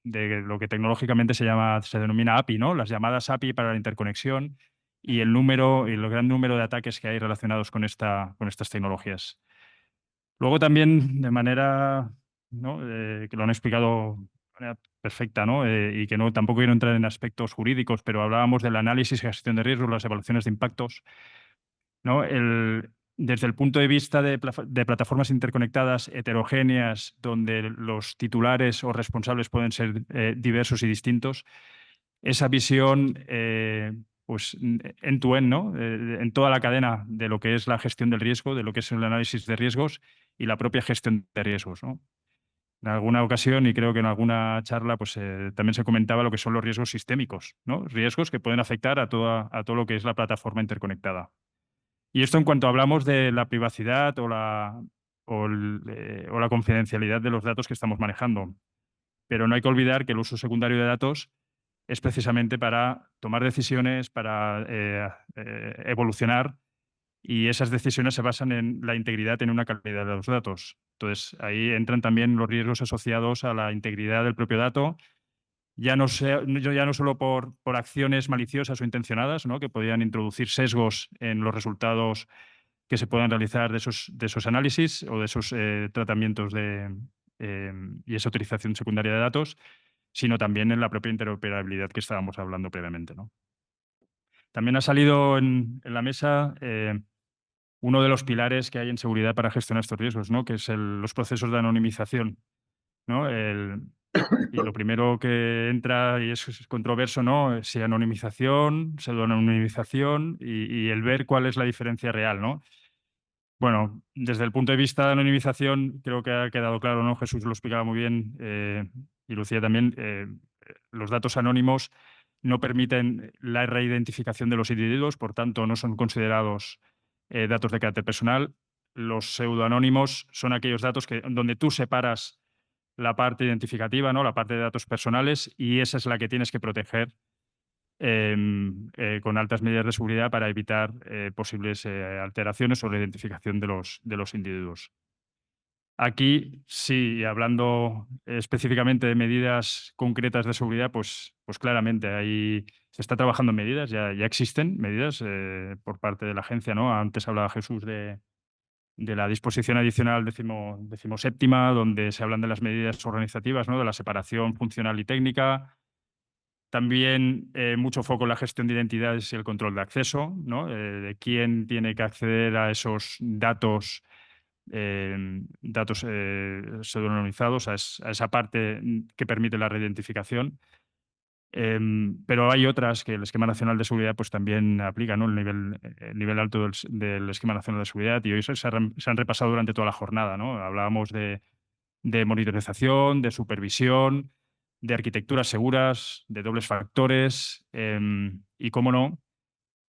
S6: lo que tecnológicamente se denomina API, ¿no? Las llamadas API para la interconexión y el gran número de ataques que hay relacionados con estas tecnologías. Luego también, de manera, ¿no? Que lo han explicado de manera perfecta, ¿no? Y que tampoco quiero entrar en aspectos jurídicos, pero hablábamos del análisis y gestión de riesgos, las evaluaciones de impactos, ¿no? Desde el punto de vista de plataformas interconectadas heterogéneas, donde los titulares o responsables pueden ser diversos y distintos, esa visión pues end-to-end, ¿no? En toda la cadena de lo que es la gestión del riesgo, de lo que es el análisis de riesgos y la propia gestión de riesgos, ¿no? En alguna ocasión, y creo que en alguna charla, pues también se comentaba lo que son los riesgos sistémicos, ¿no? Riesgos que pueden afectar a todo lo que es la plataforma interconectada. Y esto en cuanto hablamos de la privacidad o la confidencialidad de los datos que estamos manejando. Pero no hay que olvidar que el uso secundario de datos es precisamente para tomar decisiones, para evolucionar, y esas decisiones se basan en la integridad, en una calidad de los datos. Entonces, ahí entran también los riesgos asociados a la integridad del propio dato, ya no solo por acciones maliciosas o intencionadas, ¿no? Que podrían introducir sesgos en los resultados que se puedan realizar de esos análisis o de esos tratamientos y esa utilización secundaria de datos, sino también en la propia interoperabilidad que estábamos hablando previamente, ¿no? También ha salido en la mesa uno de los pilares que hay en seguridad para gestionar estos riesgos, ¿no? Que es los procesos de anonimización, ¿no? Y lo primero que entra y es controverso, ¿no? Si anonimización, pseudoanonimización y el ver cuál es la diferencia real, ¿no? Bueno, desde el punto de vista de anonimización, creo que ha quedado claro, ¿no? Jesús lo explicaba muy bien y Lucía también. Los datos anónimos no permiten la reidentificación de los individuos, por tanto, no son considerados datos de carácter personal. Los pseudoanónimos son aquellos datos donde tú separas la parte identificativa, ¿no? La parte de datos personales, y esa es la que tienes que proteger con altas medidas de seguridad para evitar posibles alteraciones o la identificación de los individuos. Aquí, sí, hablando específicamente de medidas concretas de seguridad, pues claramente ahí se está trabajando en medidas, ya existen medidas por parte de la agencia, ¿no? Antes hablaba Jesús de la disposición adicional 17ª, donde se hablan de las medidas organizativas, ¿no? De la separación funcional y técnica. También mucho foco en la gestión de identidades y el control de acceso, ¿no? De quién tiene que acceder a esos datos pseudonimizados, a esa parte que permite la reidentificación. Pero hay otras que el Esquema Nacional de Seguridad pues también aplica, ¿no? El nivel alto del Esquema Nacional de Seguridad, y hoy se han repasado durante toda la jornada, ¿no? Hablábamos de monitorización, de supervisión, de arquitecturas seguras, de dobles factores y, cómo no,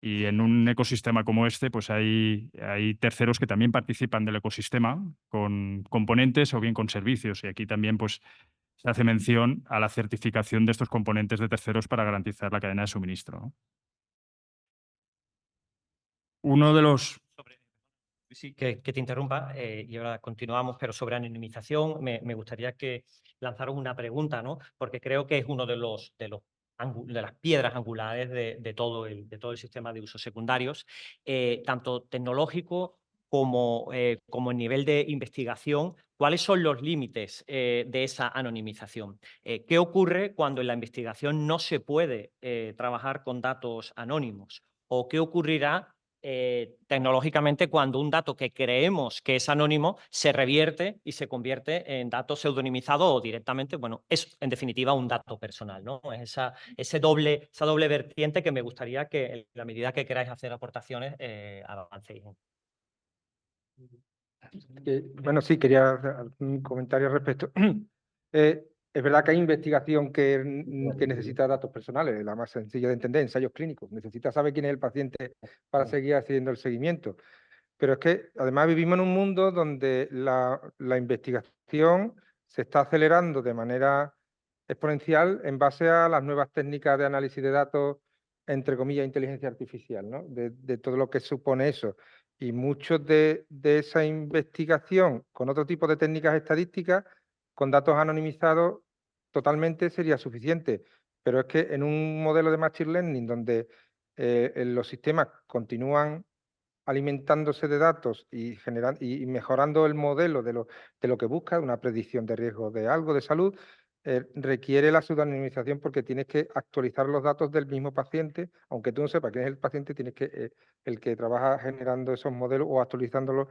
S6: y en un ecosistema como este, pues hay terceros que también participan del ecosistema con componentes o bien con servicios. Y aquí también pues, se hace mención a la certificación de estos componentes de terceros para garantizar la cadena de suministro, ¿no? Uno de los...
S1: Sí, que te interrumpa y ahora continuamos, pero sobre anonimización me gustaría que lanzaros una pregunta, ¿no? Porque creo que es uno de las piedras angulares de todo el sistema de usos secundarios, tanto tecnológico como en nivel de investigación. ¿Cuáles son los límites de esa anonimización? ¿Qué ocurre cuando en la investigación no se puede trabajar con datos anónimos? ¿O qué ocurrirá tecnológicamente cuando un dato que creemos que es anónimo se revierte y se convierte en dato pseudonimizado o directamente, bueno, es en definitiva un dato personal, ¿no? Es esa doble vertiente que me gustaría que en la medida que queráis hacer aportaciones avancéis.
S2: Bueno, sí, quería hacer un comentario al respecto. Es verdad que hay investigación que necesita datos personales, la más sencilla de entender, ensayos clínicos. Necesita saber quién es el paciente para seguir haciendo el seguimiento. Pero es que además vivimos en un mundo donde la investigación se está acelerando de manera exponencial en base a las nuevas técnicas de análisis de datos, entre comillas, inteligencia artificial, ¿no? De todo lo que supone eso. Y mucho de esa investigación con otro tipo de técnicas estadísticas, con datos anonimizados, totalmente sería suficiente. Pero es que en un modelo de Machine Learning donde los sistemas continúan alimentándose de datos y mejorando el modelo de lo que busca, una predicción de riesgo de algo de salud, requiere la pseudonimización porque tienes que actualizar los datos del mismo paciente, aunque tú no sepas quién es el paciente, el que trabaja generando esos modelos o actualizándolos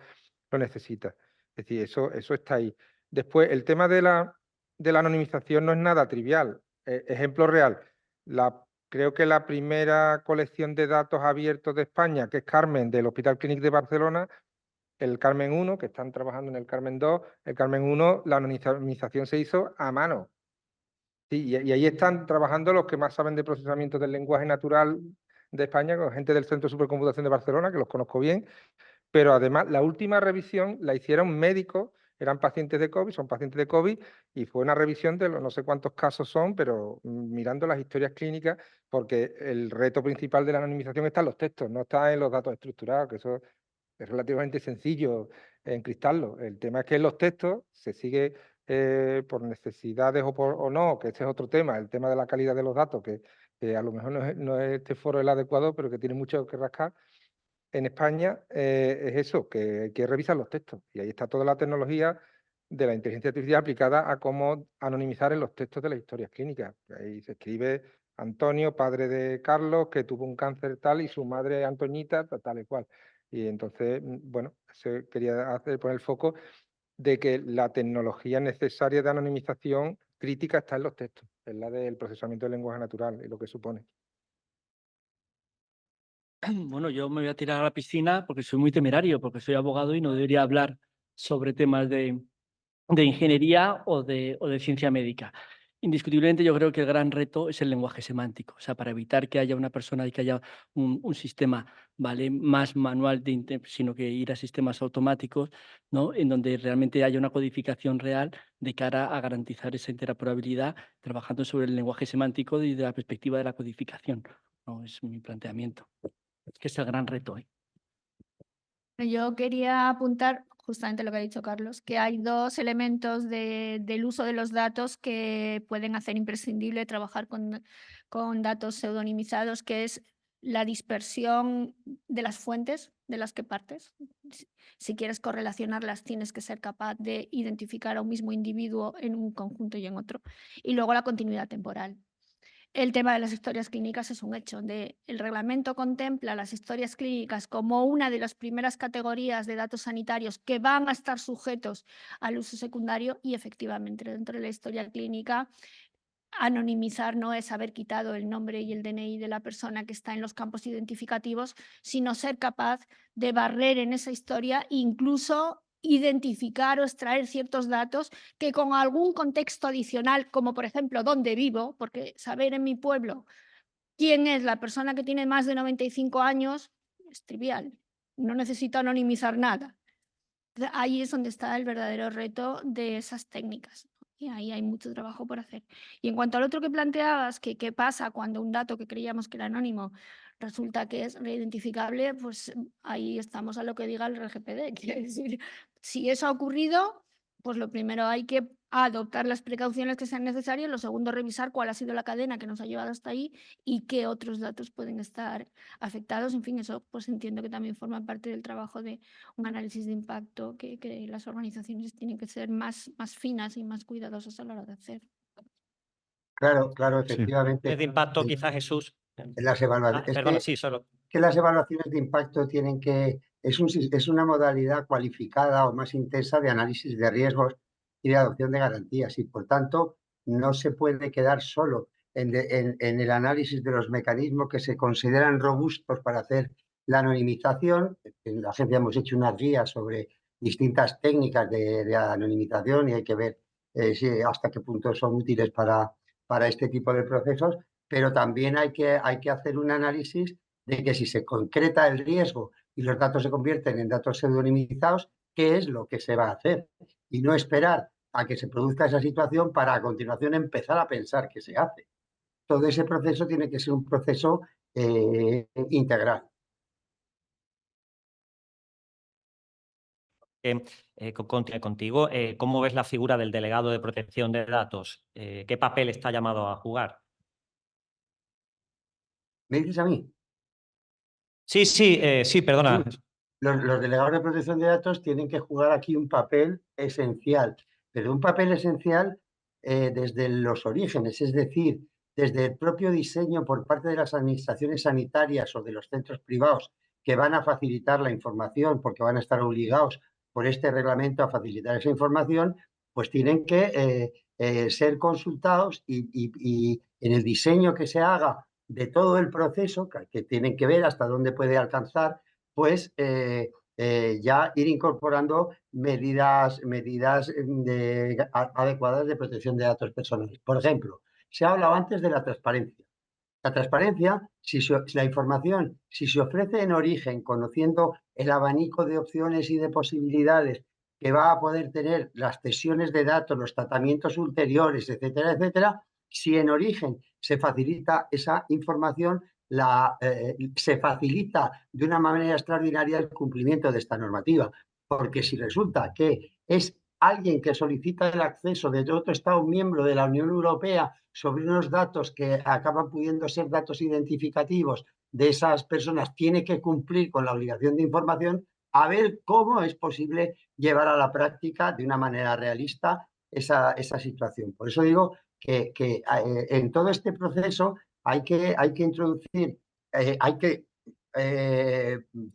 S2: lo necesita. Es decir, eso está ahí. Después, el tema de la anonimización no es nada trivial. Ejemplo real, creo que la primera colección de datos abiertos de España, que es Carmen, del Hospital Clínic de Barcelona, el Carmen 1, que están trabajando en el Carmen 2, el Carmen 1, la anonimización se hizo a mano. Sí, y ahí están trabajando los que más saben de procesamiento del lenguaje natural de España, con gente del Centro de Supercomputación de Barcelona, que los conozco bien, pero además la última revisión la hicieron médicos, eran pacientes de COVID, son pacientes de COVID, y fue una revisión de los no sé cuántos casos son, pero mirando las historias clínicas, porque el reto principal de la anonimización está en los textos, no está en los datos estructurados, que eso es relativamente sencillo encriptarlo. El tema es que en los textos se sigue por necesidades o no, que ese es otro tema, el tema de la calidad de los datos, que a lo mejor no es este foro el adecuado, pero que tiene mucho que rascar. En España es eso, que hay que revisar los textos. Y ahí está toda la tecnología de la inteligencia artificial aplicada a cómo anonimizar en los textos de las historias clínicas. Ahí se escribe Antonio, padre de Carlos, que tuvo un cáncer tal, y su madre Antoñita, tal y cual. Y entonces, bueno, quería poner el foco de que la tecnología necesaria de anonimización crítica está en los textos, es la del procesamiento del lenguaje natural y lo que supone.
S5: Bueno, yo me voy a tirar a la piscina porque soy muy temerario, porque soy abogado y no debería hablar sobre temas de ingeniería o de ciencia médica. Indiscutiblemente yo creo que el gran reto es el lenguaje semántico, o sea, para evitar que haya una persona y que haya un sistema, ¿vale?, más manual, sino que ir a sistemas automáticos, ¿no?, en donde realmente haya una codificación real de cara a garantizar esa interoperabilidad, trabajando sobre el lenguaje semántico desde la perspectiva de la codificación, ¿no? Es mi planteamiento, que es el gran reto, ¿eh?
S3: Yo quería apuntar justamente lo que ha dicho Carlos, que hay dos elementos del uso de los datos que pueden hacer imprescindible trabajar con datos pseudonimizados, que es la dispersión de las fuentes de las que partes. Si quieres correlacionarlas, tienes que ser capaz de identificar a un mismo individuo en un conjunto y en otro. Y luego la continuidad temporal. El tema de las historias clínicas es un hecho. El reglamento contempla las historias clínicas como una de las primeras categorías de datos sanitarios que van a estar sujetos al uso secundario y efectivamente dentro de la historia clínica anonimizar no es haber quitado el nombre y el DNI de la persona que está en los campos identificativos, sino ser capaz de barrer en esa historia e incluso identificar o extraer ciertos datos que con algún contexto adicional, como por ejemplo dónde vivo, porque saber en mi pueblo quién es la persona que tiene más de 95 años es trivial, no necesito anonimizar nada. Ahí es donde está el verdadero reto de esas técnicas. Y ahí hay mucho trabajo por hacer. Y en cuanto al otro que planteabas, que qué pasa cuando un dato que creíamos que era anónimo resulta que es reidentificable, pues ahí estamos a lo que diga el RGPD. Quiere decir, si eso ha ocurrido, pues lo primero hay que adoptar las precauciones que sean necesarias, lo segundo revisar cuál ha sido la cadena que nos ha llevado hasta ahí y qué otros datos pueden estar afectados. En fin, eso pues entiendo que también forma parte del trabajo de un análisis de impacto que las organizaciones tienen que ser más finas y más cuidadosas a la hora de hacer.
S4: Claro, claro,
S6: Sí.
S4: efectivamente.
S1: De impacto, quizás Jesús.
S4: Las evaluaciones.
S1: Perdona, sí, solo.
S4: Que las evaluaciones de impacto tienen que. Es una modalidad cualificada o más intensa de análisis de riesgos y de adopción de garantías. Y por tanto, no se puede quedar solo en el análisis de los mecanismos que se consideran robustos para hacer la anonimización. En la agencia hemos hecho unas guías sobre distintas técnicas de anonimización y hay que ver hasta qué punto son útiles para este tipo de procesos, pero también hay que hacer un análisis de que si se concreta el riesgo y los datos se convierten en datos pseudonimizados, ¿qué es lo que se va a hacer? Y no esperar a que se produzca esa situación para a continuación empezar a pensar qué se hace. Todo ese proceso tiene que ser un proceso integral.
S1: Contigo, ¿cómo ves la figura del delegado de protección de datos? ¿Qué papel está llamado a jugar?
S4: ¿Me dices a mí?
S1: Sí, perdona.
S4: Los delegados de protección de datos tienen que jugar aquí un papel esencial, pero un papel esencial desde los orígenes, es decir, desde el propio diseño por parte de las administraciones sanitarias o de los centros privados que van a facilitar la información porque van a estar obligados por este reglamento a facilitar esa información, pues tienen que ser consultados y en el diseño que se haga de todo el proceso, que tienen que ver hasta dónde puede alcanzar, pues ya ir incorporando medidas adecuadas de protección de datos personales. Por ejemplo, se ha hablado antes de la transparencia. La transparencia, si la información, si se ofrece en origen, conociendo el abanico de opciones y de posibilidades que va a poder tener las cesiones de datos, los tratamientos ulteriores, etcétera, etcétera, si en origen se facilita esa información, se facilita de una manera extraordinaria el cumplimiento de esta normativa. Porque si resulta que es alguien que solicita el acceso de otro Estado miembro de la Unión Europea sobre unos datos que acaban pudiendo ser datos identificativos de esas personas, tiene que cumplir con la obligación de información, a ver cómo es posible llevar a la práctica de una manera realista esa situación. Por eso digo que en todo este proceso hay que introducir, hay que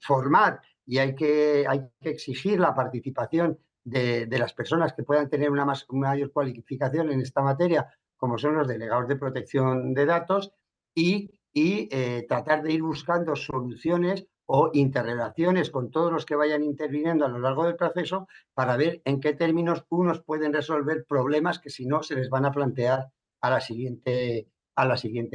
S4: formar y hay que exigir la participación de las personas que puedan tener una mayor cualificación en esta materia, como son los delegados de protección de datos, y tratar de ir buscando soluciones o interrelaciones con todos los que vayan interviniendo a lo largo del proceso para ver en qué términos unos pueden resolver problemas que si no se les van a plantear a la siguiente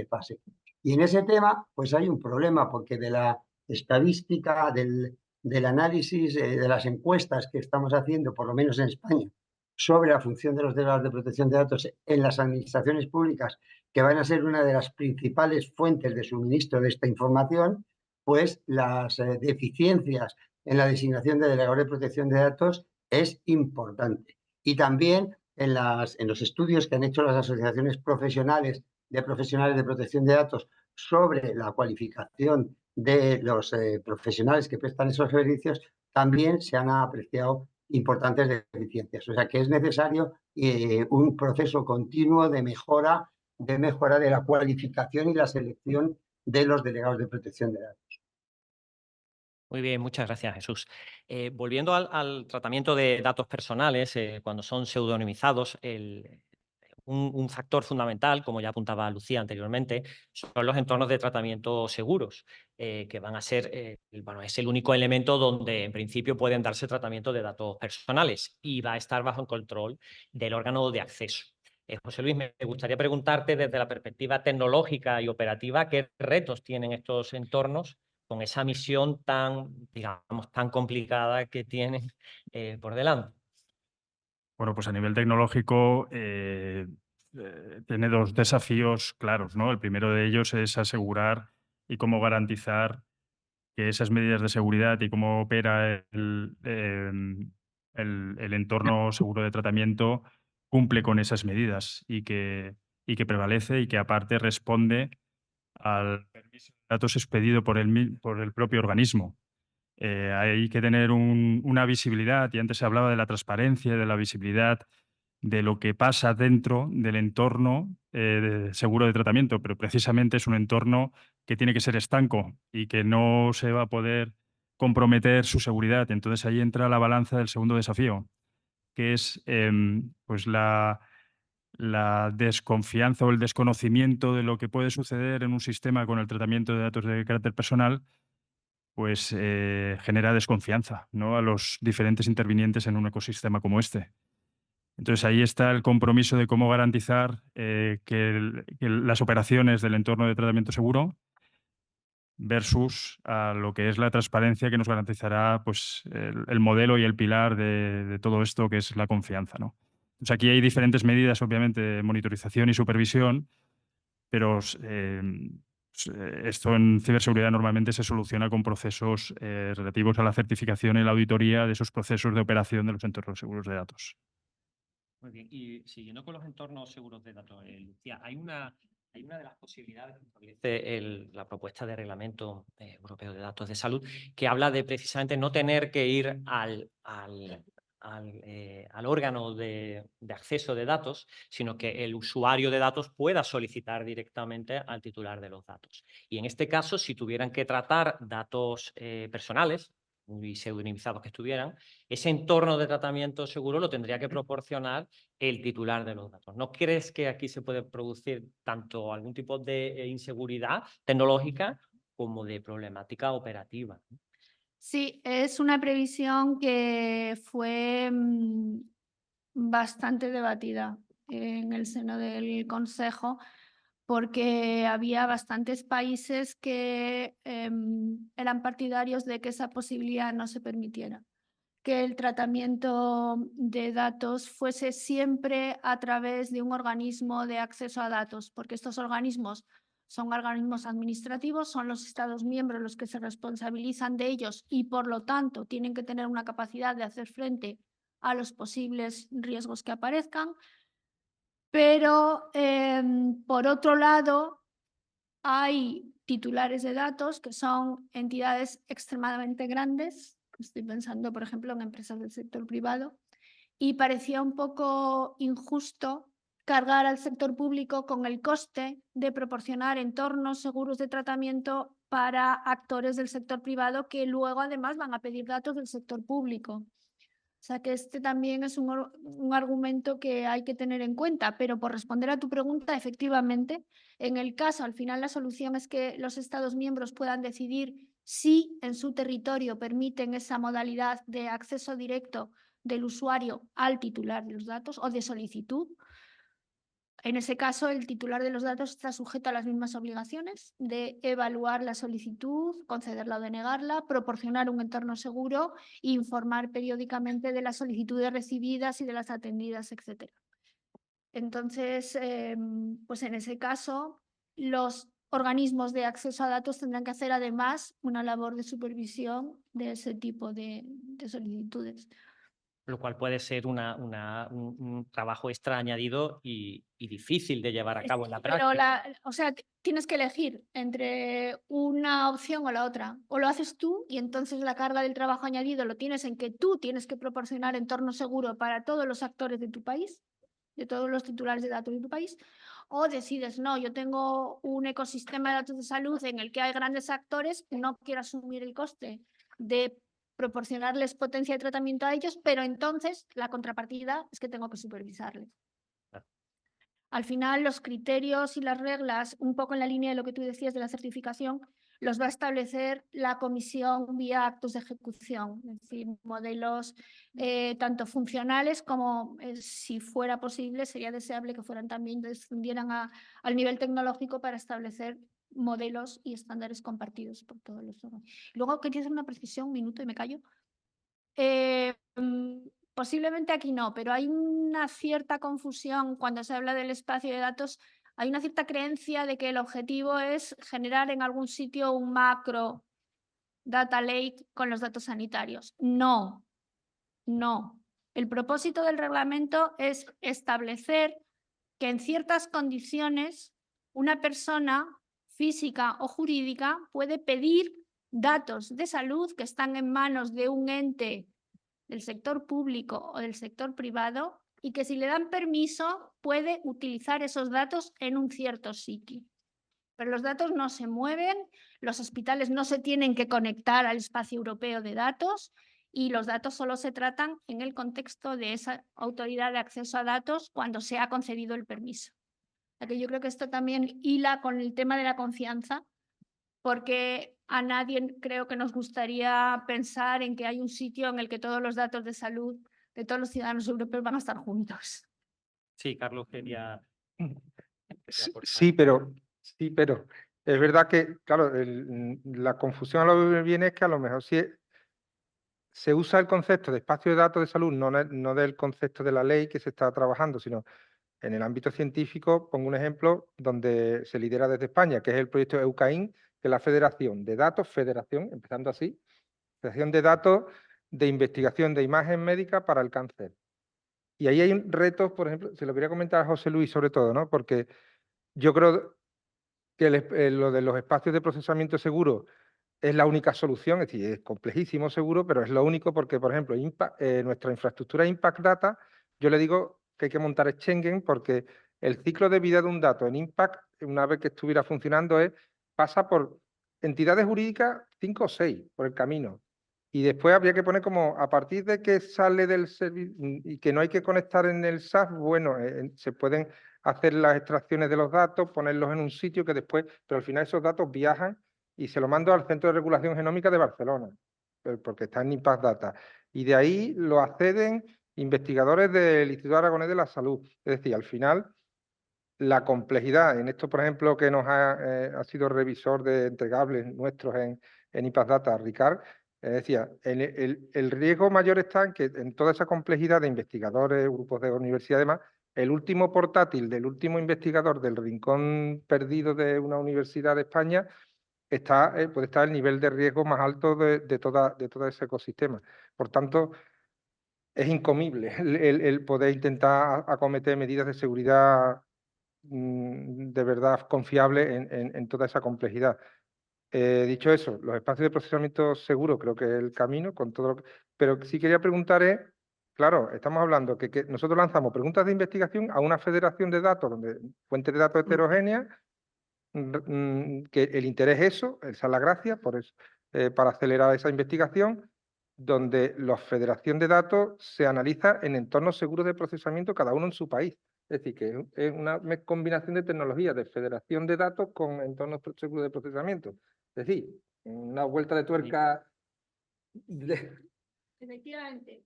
S4: fase. Y en ese tema, pues hay un problema, porque de la estadística, del análisis, de las encuestas que estamos haciendo, por lo menos en España, sobre la función de los delegados de protección de datos en las administraciones públicas, que van a ser una de las principales fuentes de suministro de esta información, pues las deficiencias en la designación de delegador de protección de datos es importante. Y también en los estudios que han hecho las asociaciones profesionales de protección de datos sobre la cualificación de los profesionales que prestan esos servicios, también se han apreciado importantes deficiencias. O sea que es necesario un proceso continuo de mejora de la cualificación y la selección de los delegados de protección de datos.
S1: Muy bien, muchas gracias, Jesús. Volviendo al tratamiento de datos personales, cuando son pseudonimizados, un factor fundamental, como ya apuntaba Lucía anteriormente, son los entornos de tratamiento seguros, que van a ser, es el único elemento donde en principio pueden darse tratamiento de datos personales y va a estar bajo el control del órgano de acceso. José Luis, me gustaría preguntarte desde la perspectiva tecnológica y operativa, ¿qué retos tienen estos entornos con esa misión tan, digamos, tan complicada que tienen por delante?
S6: Bueno, pues a nivel tecnológico tiene dos desafíos claros, ¿no? El primero de ellos es asegurar y cómo garantizar que esas medidas de seguridad y cómo opera el entorno seguro de tratamiento cumple con esas medidas y que prevalece y que aparte responde al permiso de datos expedido por el propio organismo. Hay que tener una visibilidad, y antes se hablaba de la transparencia, de la visibilidad de lo que pasa dentro del entorno seguro de tratamiento, pero precisamente es un entorno que tiene que ser estanco y que no se va a poder comprometer su seguridad. Entonces ahí entra la balanza del segundo desafío, que es pues la desconfianza o el desconocimiento de lo que puede suceder en un sistema con el tratamiento de datos de carácter personal, pues genera desconfianza, ¿no?, a los diferentes intervinientes en un ecosistema como este. Entonces ahí está el compromiso de cómo garantizar que las operaciones del entorno de tratamiento seguro versus a lo que es la transparencia que nos garantizará pues, el modelo y el pilar de todo esto que es la confianza, ¿no? Pues aquí hay diferentes medidas, obviamente, de monitorización y supervisión, pero esto en ciberseguridad normalmente se soluciona con procesos relativos a la certificación y la auditoría de esos procesos de operación de los entornos seguros de datos.
S1: Muy bien, y siguiendo con los entornos seguros de datos, Lucía, hay una de las posibilidades que establece la propuesta de reglamento europeo de datos de salud que habla de precisamente no tener que ir al órgano de acceso de datos, sino que el usuario de datos pueda solicitar directamente al titular de los datos. Y en este caso, si tuvieran que tratar datos personales, muy pseudonimizados que estuvieran, ese entorno de tratamiento seguro lo tendría que proporcionar el titular de los datos. ¿No crees que aquí se puede producir tanto algún tipo de inseguridad tecnológica como de problemática operativa?
S3: Sí, es una previsión que fue bastante debatida en el seno del Consejo, porque había bastantes países que eran partidarios de que esa posibilidad no se permitiera, que el tratamiento de datos fuese siempre a través de un organismo de acceso a datos, porque estos organismos son organismos administrativos, son los Estados miembros los que se responsabilizan de ellos y, por lo tanto, tienen que tener una capacidad de hacer frente a los posibles riesgos que aparezcan. Pero, por otro lado, hay titulares de datos que son entidades extremadamente grandes. Estoy pensando, por ejemplo, en empresas del sector privado. Y parecía un poco injusto cargar al sector público con el coste de proporcionar entornos seguros de tratamiento para actores del sector privado que luego además van a pedir datos del sector público. O sea que este también es un argumento que hay que tener en cuenta, pero por responder a tu pregunta, efectivamente, en el caso, al final la solución es que los Estados miembros puedan decidir si en su territorio permiten esa modalidad de acceso directo del usuario al titular de los datos o de solicitud. En ese caso, el titular de los datos está sujeto a las mismas obligaciones de evaluar la solicitud, concederla o denegarla, proporcionar un entorno seguro e informar periódicamente de las solicitudes recibidas y de las atendidas, etc. Entonces, pues en ese caso, los organismos de acceso a datos tendrán que hacer además una labor de supervisión de ese tipo de solicitudes.
S1: Lo cual puede ser un trabajo extra añadido y difícil de llevar a cabo en la práctica.
S3: Pero o sea, tienes que elegir entre una opción o la otra. O lo haces tú y entonces la carga del trabajo añadido lo tienes en que tú tienes que proporcionar entorno seguro para todos los actores de tu país, de todos los titulares de datos de tu país, o decides, no, yo tengo un ecosistema de datos de salud en el que hay grandes actores, no quiero asumir el coste de proporcionarles potencia de tratamiento a ellos, pero entonces la contrapartida es que tengo que supervisarles. Al final, los criterios y las reglas, un poco en la línea de lo que tú decías de la certificación, los va a establecer la comisión vía actos de ejecución, es decir, modelos tanto funcionales como, si fuera posible, sería deseable que fueran también descendieran al nivel tecnológico para establecer modelos y estándares compartidos por todos los órganos. Luego quería hacer una precisión, un minuto y me callo. Posiblemente aquí no, pero hay una cierta confusión cuando se habla del espacio de datos. Hay una cierta creencia de que el objetivo es generar en algún sitio un macro data lake con los datos sanitarios. No, no. El propósito del reglamento es establecer que en ciertas condiciones una persona física o jurídica puede pedir datos de salud que están en manos de un ente del sector público o del sector privado y que si le dan permiso puede utilizar esos datos en un cierto sitio. Pero los datos no se mueven, los hospitales no se tienen que conectar al espacio europeo de datos y los datos solo se tratan en el contexto de esa autoridad de acceso a datos cuando se ha concedido el permiso. Así que yo creo que esto también hila con el tema de la confianza, porque a nadie creo que nos gustaría pensar en que hay un sitio en el que todos los datos de salud de todos los ciudadanos europeos van a estar juntos.
S1: Sí, Carlos quería...
S2: Sí, pero es verdad que, claro, la confusión a lo que viene es que a lo mejor si se usa el concepto de espacio de datos de salud, no del concepto de la ley que se está trabajando, sino en el ámbito científico. Pongo un ejemplo donde se lidera desde España, que es el proyecto EUCAIN, que es la Federación de Datos, empezando así, Federación de Datos de Investigación de Imagen Médica para el Cáncer. Y ahí hay retos, por ejemplo, se lo quería comentar a José Luis sobre todo, ¿no? Porque yo creo que lo de los espacios de procesamiento seguro es la única solución, es decir, es complejísimo seguro, pero es lo único porque, por ejemplo, nuestra infraestructura Impact Data, yo le digo que hay que montar Schengen porque el ciclo de vida de un dato en Impact, una vez que estuviera funcionando, pasa por entidades jurídicas 5 o 6 por el camino. Y después habría que poner como, a partir de que sale del servicio y que no hay que conectar en el SAP, bueno, se pueden hacer las extracciones de los datos, ponerlos en un sitio que después, pero al final esos datos viajan y se lo mando al Centro de Regulación Genómica de Barcelona, porque está en Impact Data. Y de ahí lo acceden investigadores del Instituto Aragonés de la Salud. Es decir, al final, la complejidad, en esto, por ejemplo, que nos ha sido revisor de entregables nuestros en Impact Data, Ricard, decía, el riesgo mayor está en que en toda esa complejidad de investigadores, grupos de universidad y demás, el último portátil del último investigador del rincón perdido de una universidad de España puede estar el nivel de riesgo más alto de todo ese ecosistema. Por tanto, es incomible el poder intentar acometer medidas de seguridad de verdad confiable en toda esa complejidad. Dicho eso, los espacios de procesamiento seguro creo que es el camino, con todo pero sí quería preguntar claro, estamos hablando que nosotros lanzamos preguntas de investigación a una federación de datos, donde fuentes de datos heterogéneas, que el interés es eso, esa es la gracia, por eso, para acelerar esa investigación, donde la federación de datos se analiza en entornos seguros de procesamiento, cada uno en su país. Es decir, que es una combinación de tecnologías de federación de datos con entornos seguros de procesamiento. Es decir, una vuelta de tuerca.
S3: Efectivamente.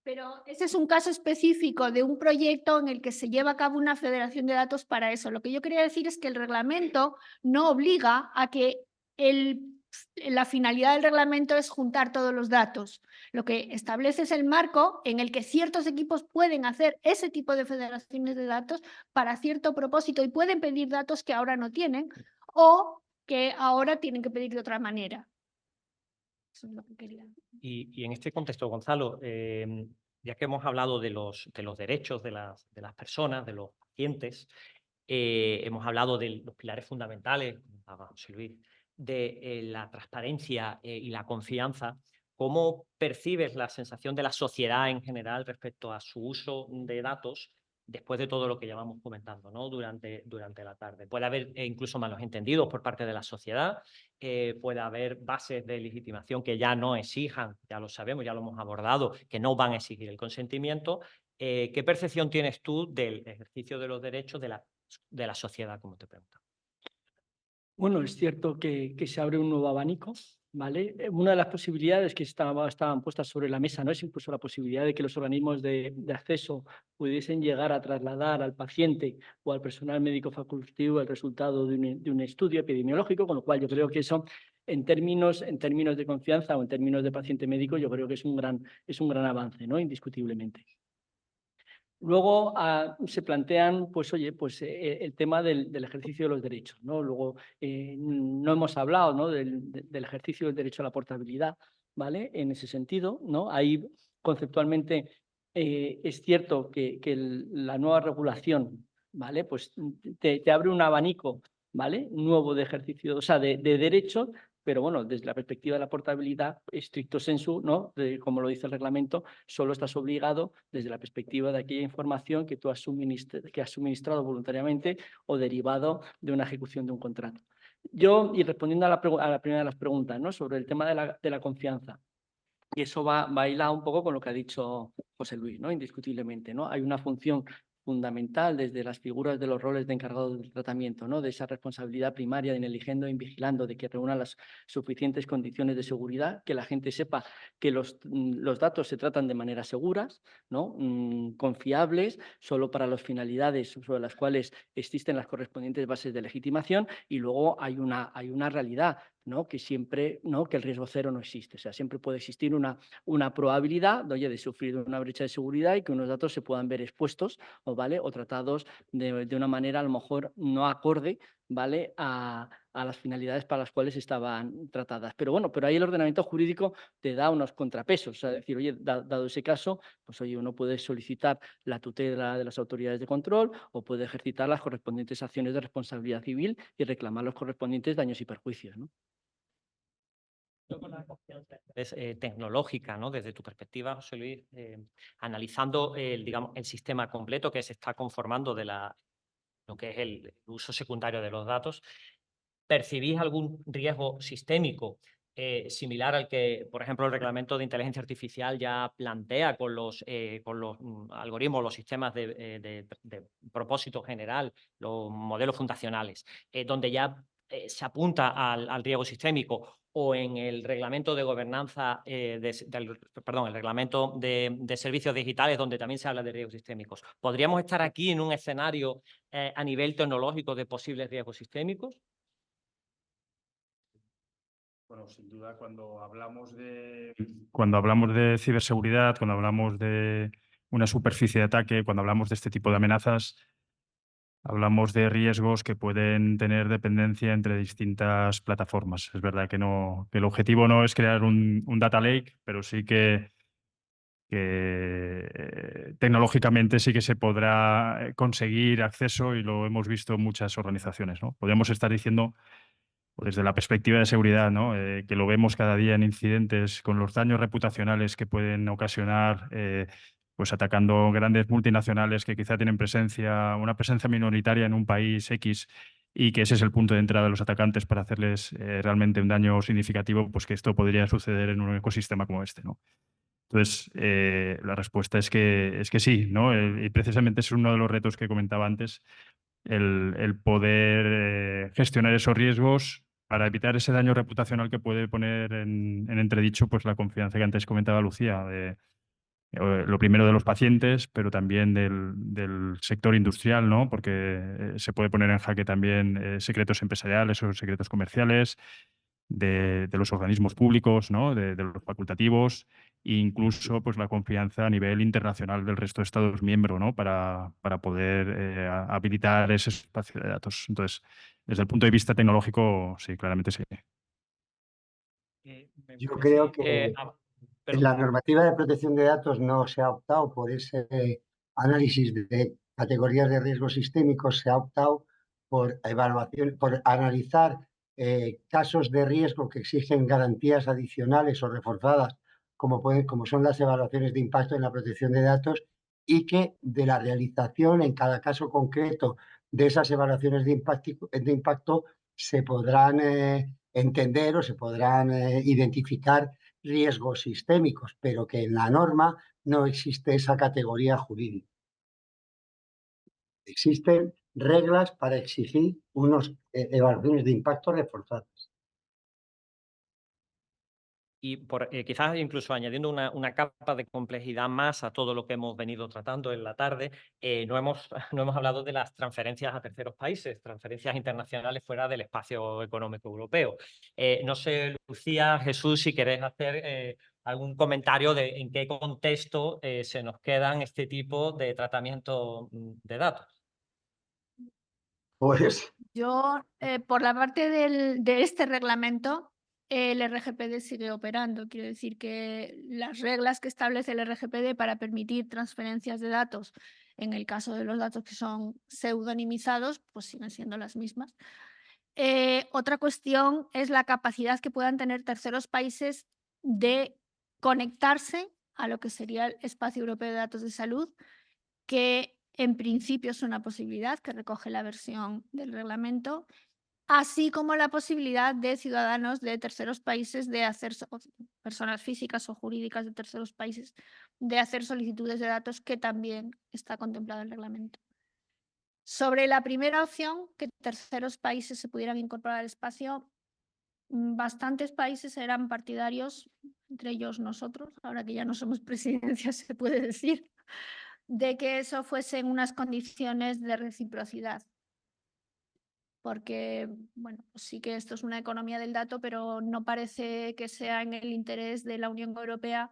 S3: Pero ese es un caso específico de un proyecto en el que se lleva a cabo una federación de datos para eso. Lo que yo quería decir es que el reglamento no obliga a que la finalidad del reglamento es juntar todos los datos. Lo que establece es el marco en el que ciertos equipos pueden hacer ese tipo de federaciones de datos para cierto propósito y pueden pedir datos que ahora no tienen o que ahora tienen que pedir de otra manera. Eso es lo que quería.
S1: Y en este contexto, Gonzalo, ya que hemos hablado de los derechos de las personas, de los pacientes, hemos hablado de los pilares fundamentales, José Luis, de la transparencia y la confianza. ¿Cómo percibes la sensación de la sociedad en general respecto a su uso de datos después de todo lo que llevamos comentando, ¿no? durante la tarde? Puede haber incluso malos entendidos por parte de la sociedad, puede haber bases de legitimación que ya no exijan, ya lo sabemos, ya lo hemos abordado, que no van a exigir el consentimiento. ¿Qué percepción tienes tú del ejercicio de los derechos de la sociedad, como te pregunto?
S5: Bueno, es cierto que se abre un nuevo abanico, ¿vale? Una de las posibilidades que estaban puestas sobre la mesa, ¿no? Es incluso la posibilidad de que los organismos de acceso pudiesen llegar a trasladar al paciente o al personal médico facultativo el resultado de un estudio epidemiológico, con lo cual yo creo que eso, en términos de confianza o en términos de paciente médico, yo creo que es un gran avance, ¿no? Indiscutiblemente. Luego se plantean, pues oye, pues el tema del ejercicio de los derechos, ¿no? Luego no hemos hablado, ¿no? del ejercicio del derecho a la portabilidad, ¿vale? En ese sentido, ¿no? Ahí conceptualmente es cierto que la nueva regulación, ¿vale? Pues te abre un abanico, ¿vale? Nuevo de ejercicio, o sea, de derechos, pero bueno, desde la perspectiva de la portabilidad, estricto sensu, ¿no? Como lo dice el reglamento, solo estás obligado desde la perspectiva de aquella información que tú has suministrado voluntariamente o derivado de una ejecución de un contrato. Yo, y respondiendo a la primera de las preguntas, ¿no? Sobre el tema de la confianza, y eso va hilado un poco con lo que ha dicho José Luis, ¿no? Indiscutiblemente, ¿no? Hay una función fundamental desde las figuras de los roles de encargados del tratamiento, ¿no? De esa responsabilidad primaria de eligiendo y vigilando, de que reúnan las suficientes condiciones de seguridad, que la gente sepa que los datos se tratan de maneras seguras, ¿no? Confiables, solo para las finalidades sobre las cuales existen las correspondientes bases de legitimación, y luego hay una realidad, ¿no? Que siempre, ¿no? Que el riesgo cero no existe. O sea, siempre puede existir una probabilidad, de sufrir una brecha de seguridad y que unos datos se puedan ver expuestos o tratados de una manera a lo mejor no acorde, ¿vale? A las finalidades para las cuales estaban tratadas. Pero bueno, ahí el ordenamiento jurídico te da unos contrapesos. O sea, decir, oye, dado ese caso, pues oye, uno puede solicitar la tutela de las autoridades de control o puede ejercitar las correspondientes acciones de responsabilidad civil y reclamar los correspondientes daños y perjuicios, ¿no?
S1: Es tecnológica, ¿no? Desde tu perspectiva, José Luis, analizando digamos, el sistema completo que se está conformando de lo que es el uso secundario de los datos, ¿percibís algún riesgo sistémico similar al que, por ejemplo, el reglamento de inteligencia artificial ya plantea con los algoritmos, los sistemas de propósito general, los modelos fundacionales, donde ya se apunta al riesgo sistémico, o en el reglamento de gobernanza, el reglamento de servicios digitales, donde también se habla de riesgos sistémicos? ¿Podríamos estar aquí en un escenario a nivel tecnológico de posibles riesgos sistémicos?
S6: Bueno, sin duda, cuando hablamos de ciberseguridad, cuando hablamos de una superficie de ataque, cuando hablamos de este tipo de amenazas, hablamos de riesgos que pueden tener dependencia entre distintas plataformas. Es verdad que el objetivo no es crear un data lake, pero sí que tecnológicamente sí que se podrá conseguir acceso, y lo hemos visto en muchas organizaciones, ¿no? Podríamos estar diciendo, desde la perspectiva de seguridad, ¿no? Que lo vemos cada día en incidentes, con los daños reputacionales que pueden ocasionar, pues atacando grandes multinacionales que quizá tienen una presencia minoritaria en un país X, y que ese es el punto de entrada de los atacantes para hacerles realmente un daño significativo, pues que esto podría suceder en un ecosistema como este, ¿no? Entonces, la respuesta es que sí, ¿no? Y precisamente es uno de los retos que comentaba antes, el poder gestionar esos riesgos para evitar ese daño reputacional que puede poner en entredicho, pues, la confianza que antes comentaba Lucía, lo primero de los pacientes, pero también del sector industrial, ¿no? Porque se puede poner en jaque también secretos empresariales o secretos comerciales de los organismos públicos, ¿no? De los facultativos, e incluso, pues, la confianza a nivel internacional del resto de Estados miembros, ¿no? Para poder habilitar ese espacio de datos. Entonces, desde el punto de vista tecnológico, sí, claramente sí.
S4: Yo creo que en
S1: perdón.
S4: la normativa de protección de datos no se ha optado por ese análisis de categorías de riesgos sistémicos, se ha optado por analizar casos de riesgo que exigen garantías adicionales o reforzadas, como son las evaluaciones de impacto en la protección de datos, y que de la realización en cada caso concreto de esas evaluaciones de impacto se podrán entender o se podrán identificar riesgos sistémicos, pero que en la norma no existe esa categoría jurídica. Existen reglas para exigir unas evaluaciones de impacto reforzadas.
S1: Y quizás incluso añadiendo una capa de complejidad más a todo lo que hemos venido tratando en la tarde, no hemos hablado de las transferencias a terceros países, transferencias internacionales fuera del espacio económico europeo. No sé, Lucía, Jesús, si queréis hacer algún comentario de en qué contexto se nos quedan este tipo de tratamiento de datos.
S4: Pues
S3: Yo, por la parte de este reglamento, el RGPD sigue operando. Quiero decir que las reglas que establece el RGPD para permitir transferencias de datos, en el caso de los datos que son pseudonimizados, pues siguen siendo las mismas. Otra cuestión es la capacidad que puedan tener terceros países de conectarse a lo que sería el Espacio Europeo de Datos de Salud, que en principio es una posibilidad que recoge la versión del reglamento, así como la posibilidad de ciudadanos de terceros países de hacer, personas físicas o jurídicas de terceros países, de hacer solicitudes de datos, que también está contemplado en el reglamento. Sobre la primera opción, que terceros países se pudieran incorporar al espacio, bastantes países eran partidarios, entre ellos nosotros, ahora que ya no somos presidencia se puede decir, de que eso fuesen unas condiciones de reciprocidad. Porque, bueno, pues sí que esto es una economía del dato, pero no parece que sea en el interés de la Unión Europea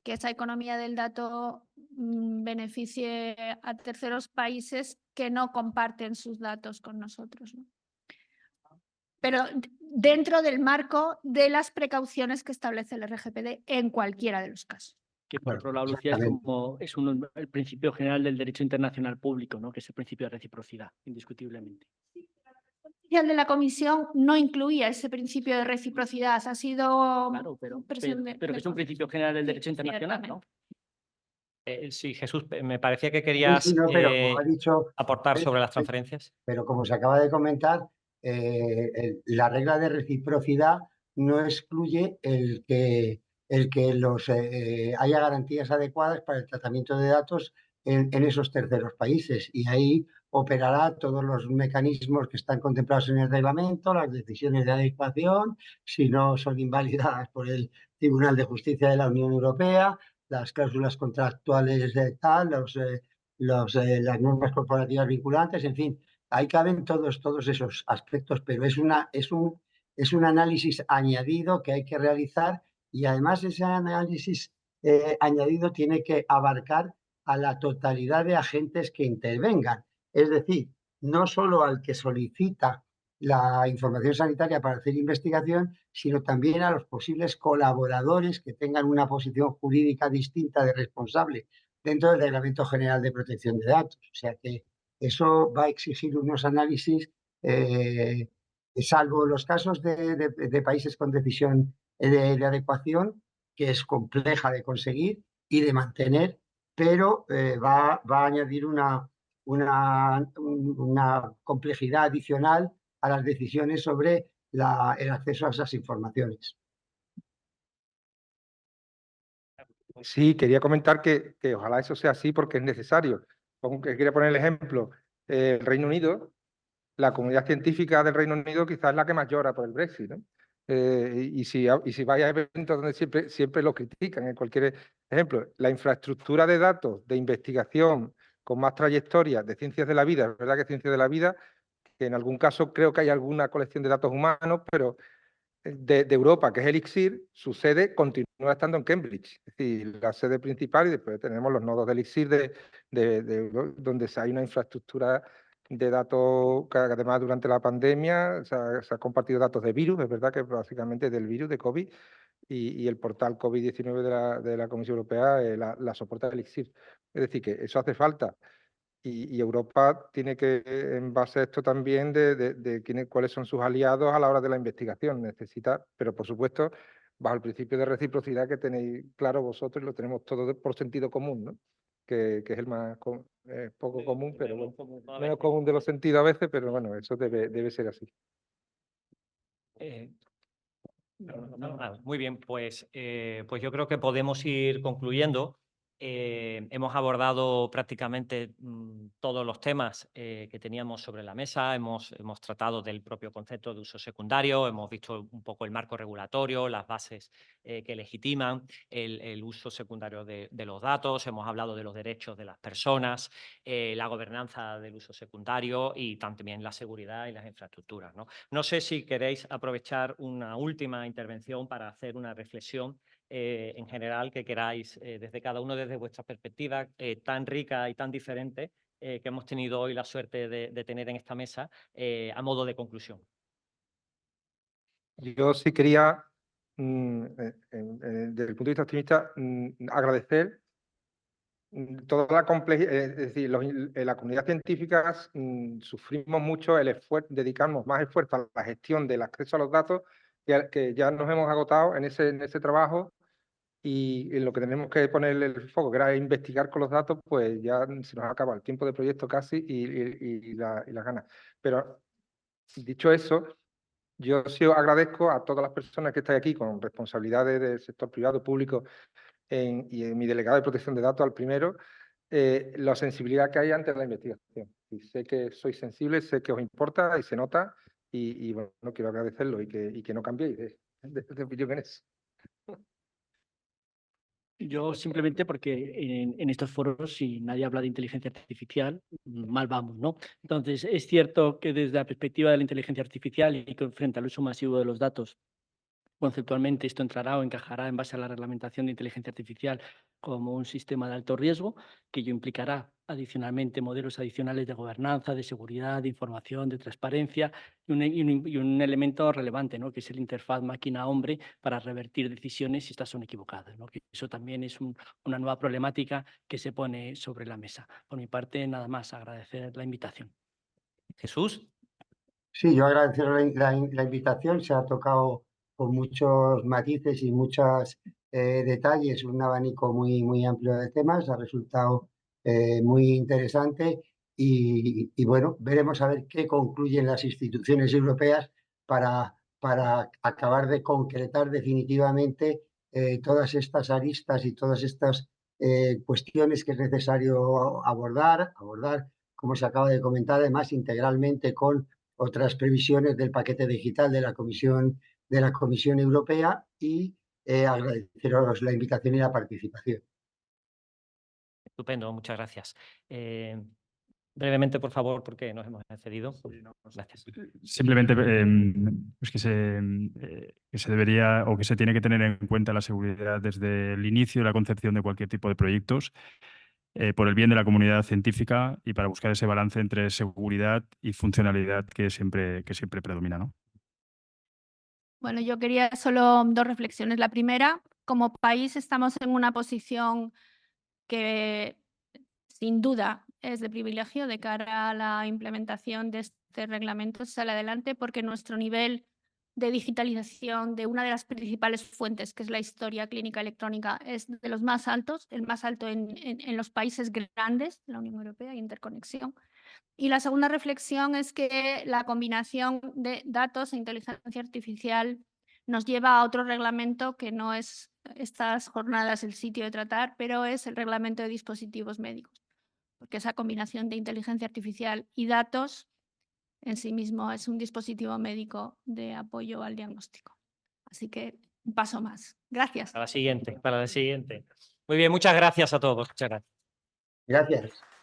S3: que esa economía del dato beneficie a terceros países que no comparten sus datos con nosotros, ¿no? Pero dentro del marco de las precauciones que establece el RGPD en cualquiera de los casos.
S5: Que por
S4: Bueno,
S5: otro lado, Lucía, es el principio general del derecho internacional público, ¿no? Que es el principio de reciprocidad, indiscutiblemente.
S3: El de la Comisión no incluía ese principio de reciprocidad, ha sido...
S5: Claro, pero
S3: presión
S5: que es un principio general del derecho internacional, ¿no?
S1: Sí, Jesús, me parecía que
S4: Sí,
S1: querías
S4: sí, no, pero como ha dicho,
S1: aportar sobre las transferencias.
S4: pero como se acaba de comentar, la regla de reciprocidad no excluye el que haya garantías adecuadas para el tratamiento de datos en esos terceros países. Y ahí operará todos los mecanismos que están contemplados en el reglamento, las decisiones de adecuación, si no son invalidadas por el Tribunal de Justicia de la Unión Europea, las cláusulas contractuales de tal, las normas corporativas vinculantes, en fin. Ahí caben todos esos aspectos, pero es un análisis añadido que hay que realizar, y además ese análisis añadido tiene que abarcar a la totalidad de agentes que intervengan. Es decir, no solo al que solicita la información sanitaria para hacer investigación, sino también a los posibles colaboradores que tengan una posición jurídica distinta de responsable dentro del Reglamento General de Protección de Datos. O sea que eso va a exigir unos análisis, salvo los casos de países con decisión de adecuación, que es compleja de conseguir y de mantener, pero va a añadir una complejidad adicional a las decisiones sobre el acceso a esas informaciones.
S2: Sí, quería comentar que ojalá eso sea así porque es necesario. Quería poner el ejemplo. El Reino Unido, la comunidad científica del Reino Unido quizás es la que más llora por el Brexit, ¿no? Y si vais a eventos donde siempre lo critican, en cualquier ejemplo, la infraestructura de datos de investigación con más trayectoria de ciencias de la vida, es verdad que ciencias de la vida, que en algún caso creo que hay alguna colección de datos humanos, pero de Europa, que es Elixir, su sede continúa estando en Cambridge, es decir, la sede principal, y después tenemos los nodos de Elixir donde hay una infraestructura de datos que además durante la pandemia se ha compartido datos de virus, es verdad que básicamente del virus de COVID, y el portal COVID-19 de la Comisión Europea la soporta Elixir. Es decir, que eso hace falta. Y Europa tiene que, en base a esto también, cuáles son sus aliados a la hora de la investigación. Necesita, pero por supuesto, bajo el principio de reciprocidad que tenéis claro vosotros y lo tenemos todos por sentido común, ¿no? Que es el más poco común, pero bueno, menos común de los sentidos a veces, pero bueno, eso debe ser así.
S1: Muy bien, pues yo creo que podemos ir concluyendo. Hemos abordado prácticamente todos los temas que teníamos sobre la mesa, hemos tratado del propio concepto de uso secundario, hemos visto un poco el marco regulatorio, las bases que legitiman el uso secundario de los datos, hemos hablado de los derechos de las personas, la gobernanza del uso secundario y también la seguridad y las infraestructuras, ¿no? No sé si queréis aprovechar una última intervención para hacer una reflexión en general que queráis, desde cada uno desde vuestra perspectiva tan rica y tan diferente que hemos tenido hoy la suerte de tener en esta mesa, a modo de conclusión.
S2: Yo sí quería, desde el punto de vista optimista, agradecer toda la complejidad, es decir, en la comunidad científica sufrimos mucho el esfuerzo, dedicamos más esfuerzo a la gestión del acceso a los datos, que ya nos hemos agotado en ese trabajo, y en lo que tenemos que ponerle el foco, que era investigar con los datos, pues ya se nos acaba el tiempo de proyecto casi y las ganas. Pero Dicho eso, yo sí os agradezco a todas las personas que estáis aquí con responsabilidades del sector privado, público y en mi delegado de protección de datos al primero, la sensibilidad que hay ante la investigación. Y sé que sois sensibles, sé que os importa y se nota, y bueno, quiero agradecerlo y que no cambiéis de opinión en eso.
S5: Yo simplemente porque en estos foros, si nadie habla de inteligencia artificial, mal vamos, ¿no? Entonces, es cierto que desde la perspectiva de la inteligencia artificial y frente al uso masivo de los datos, conceptualmente esto entrará o encajará en base a la reglamentación de inteligencia artificial como un sistema de alto riesgo, que ello implicará adicionalmente modelos adicionales de gobernanza, de seguridad, de información, de transparencia y un elemento relevante, ¿no? Que es el interfaz máquina-hombre para revertir decisiones si estas son equivocadas, ¿no? Que eso también es una nueva problemática que se pone sobre la mesa. Por mi parte, nada más, agradecer la invitación.
S1: Jesús.
S4: Sí, yo agradecer la invitación, se ha tocado con muchos matices y muchos detalles, un abanico muy amplio de temas, ha resultado muy interesante y bueno, veremos a ver qué concluyen las instituciones europeas para acabar de concretar definitivamente todas estas aristas y todas estas cuestiones que es necesario abordar, como se acaba de comentar, además integralmente con otras previsiones del paquete digital de la Comisión Europea y agradeceros la invitación y la participación.
S1: Estupendo, muchas gracias. Brevemente, por favor, porque nos hemos excedido. Gracias.
S6: Simplemente pues que se debería o que se tiene que tener en cuenta la seguridad desde el inicio de la concepción de cualquier tipo de proyectos, por el bien de la comunidad científica y para buscar ese balance entre seguridad y funcionalidad que siempre predomina, ¿no?
S3: Bueno, yo quería solo 2 reflexiones. La primera, como país estamos en una posición que sin duda es de privilegio de cara a la implementación de este reglamento, sale adelante porque nuestro nivel de digitalización de una de las principales fuentes, que es la historia clínica electrónica, es de los más altos, el más alto en los países grandes de la Unión Europea, hay interconexión. Y la segunda reflexión es que la combinación de datos e inteligencia artificial nos lleva a otro reglamento que no es estas jornadas el sitio de tratar, pero es el reglamento de dispositivos médicos, porque esa combinación de inteligencia artificial y datos en sí mismo es un dispositivo médico de apoyo al diagnóstico. Así que un paso más. Gracias.
S1: Para la siguiente. Muy bien, muchas gracias a todos. Muchas gracias.
S4: Gracias.